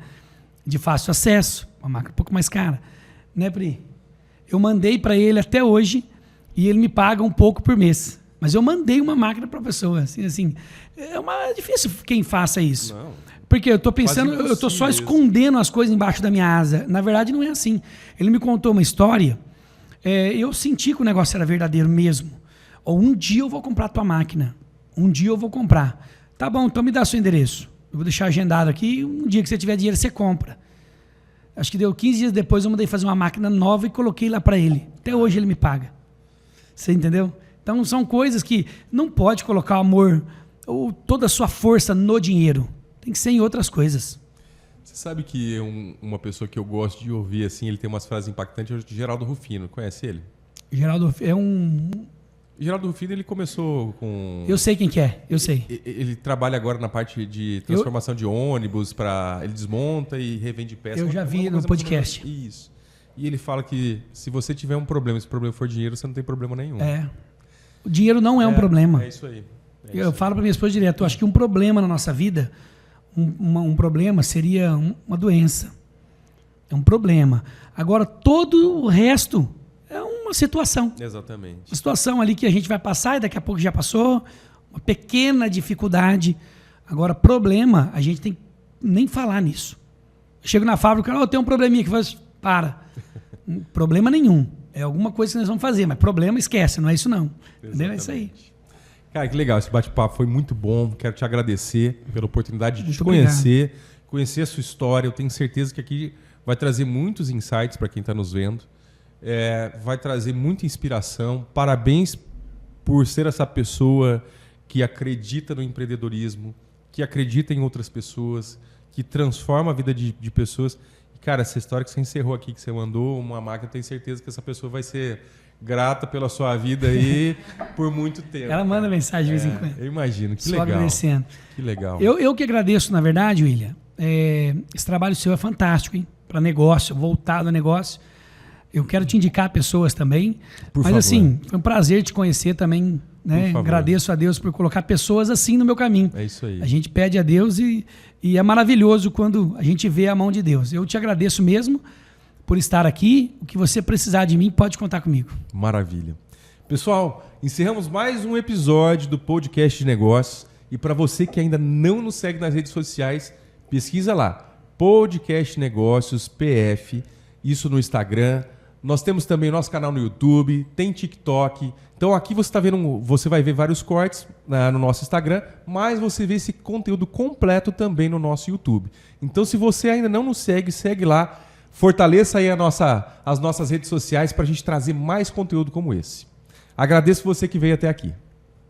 de fácil acesso, uma máquina um pouco mais cara. Né, Pri? Eu mandei para ele até hoje e ele me paga um pouco por mês. Mas eu mandei uma máquina para a pessoa. Assim, é difícil quem faça isso. Não. Porque eu estou pensando, eu estou só escondendo as coisas embaixo da minha asa. Na verdade, não é assim. Ele me contou uma história, eu senti que o negócio era verdadeiro mesmo. Ou um dia eu vou comprar a tua máquina. Um dia eu vou comprar. Tá bom, então me dá seu endereço. Eu vou deixar agendado aqui. Um dia que você tiver dinheiro, você compra. Acho que deu 15 dias depois, eu mandei fazer uma máquina nova e coloquei lá para ele. Até hoje ele me paga. Você entendeu? Então são coisas que não pode colocar o amor ou toda a sua força no dinheiro. Tem que ser em outras coisas. Você sabe que uma pessoa que eu gosto de ouvir, assim, ele tem umas frases impactantes, é o Geraldo Rufino. Conhece ele? Geraldo é um... Geraldo Rufino, ele começou com... Eu sei quem que é, eu sei. Ele trabalha agora na parte de transformação de ônibus, ele desmonta e revende peças. Eu já vi no podcast. Isso. E ele fala que se você tiver um problema, se o problema for dinheiro, você não tem problema nenhum. O dinheiro não é um problema. É isso aí. Eu falo para minha esposa direto, eu acho que um problema na nossa vida, um problema seria uma doença. É um problema. Agora, todo o resto... é uma situação. Exatamente. Uma situação ali que a gente vai passar e daqui a pouco já passou. Uma pequena dificuldade. Agora, problema, a gente tem que nem falar nisso. Eu chego na fábrica, eu tenho um probleminha que faz. Para. Problema nenhum. É alguma coisa que nós vamos fazer, mas problema esquece, não é isso não. Entendeu? É isso aí. Cara, que legal. Esse bate-papo foi muito bom. Quero te agradecer pela oportunidade de te conhecer a sua história. Eu tenho certeza que aqui vai trazer muitos insights para quem está nos vendo. Vai trazer muita inspiração. Parabéns por ser essa pessoa que acredita no empreendedorismo, que acredita em outras pessoas, que transforma a vida de pessoas. E, cara, essa história que você encerrou aqui, que você mandou uma máquina, eu tenho certeza que essa pessoa vai ser grata pela sua vida aí por muito tempo. Ela manda mensagem de vez em quando. Eu imagino. Que só legal. Agradecendo. Que legal. Eu que agradeço, na verdade, William. Esse trabalho seu é fantástico, hein? Para negócio, voltado a negócio. Eu quero te indicar pessoas também. Por favor. Assim, foi um prazer te conhecer também. Né? Agradeço a Deus por colocar pessoas assim no meu caminho. É isso aí. A gente pede a Deus e é maravilhoso quando a gente vê a mão de Deus. Eu te agradeço mesmo por estar aqui. O que você precisar de mim, pode contar comigo. Maravilha. Pessoal, encerramos mais um episódio do Podcast de Negócios. E para você que ainda não nos segue nas redes sociais, pesquisa lá, Podcast Negócios PF, isso no Instagram, Nós temos também nosso canal no YouTube, tem TikTok. Então aqui você tá vendo, você vai ver vários cortes no nosso Instagram, mas você vê esse conteúdo completo também no nosso YouTube. Então se você ainda não nos segue, segue lá. Fortaleça aí as nossas redes sociais para a gente trazer mais conteúdo como esse. Agradeço você que veio até aqui.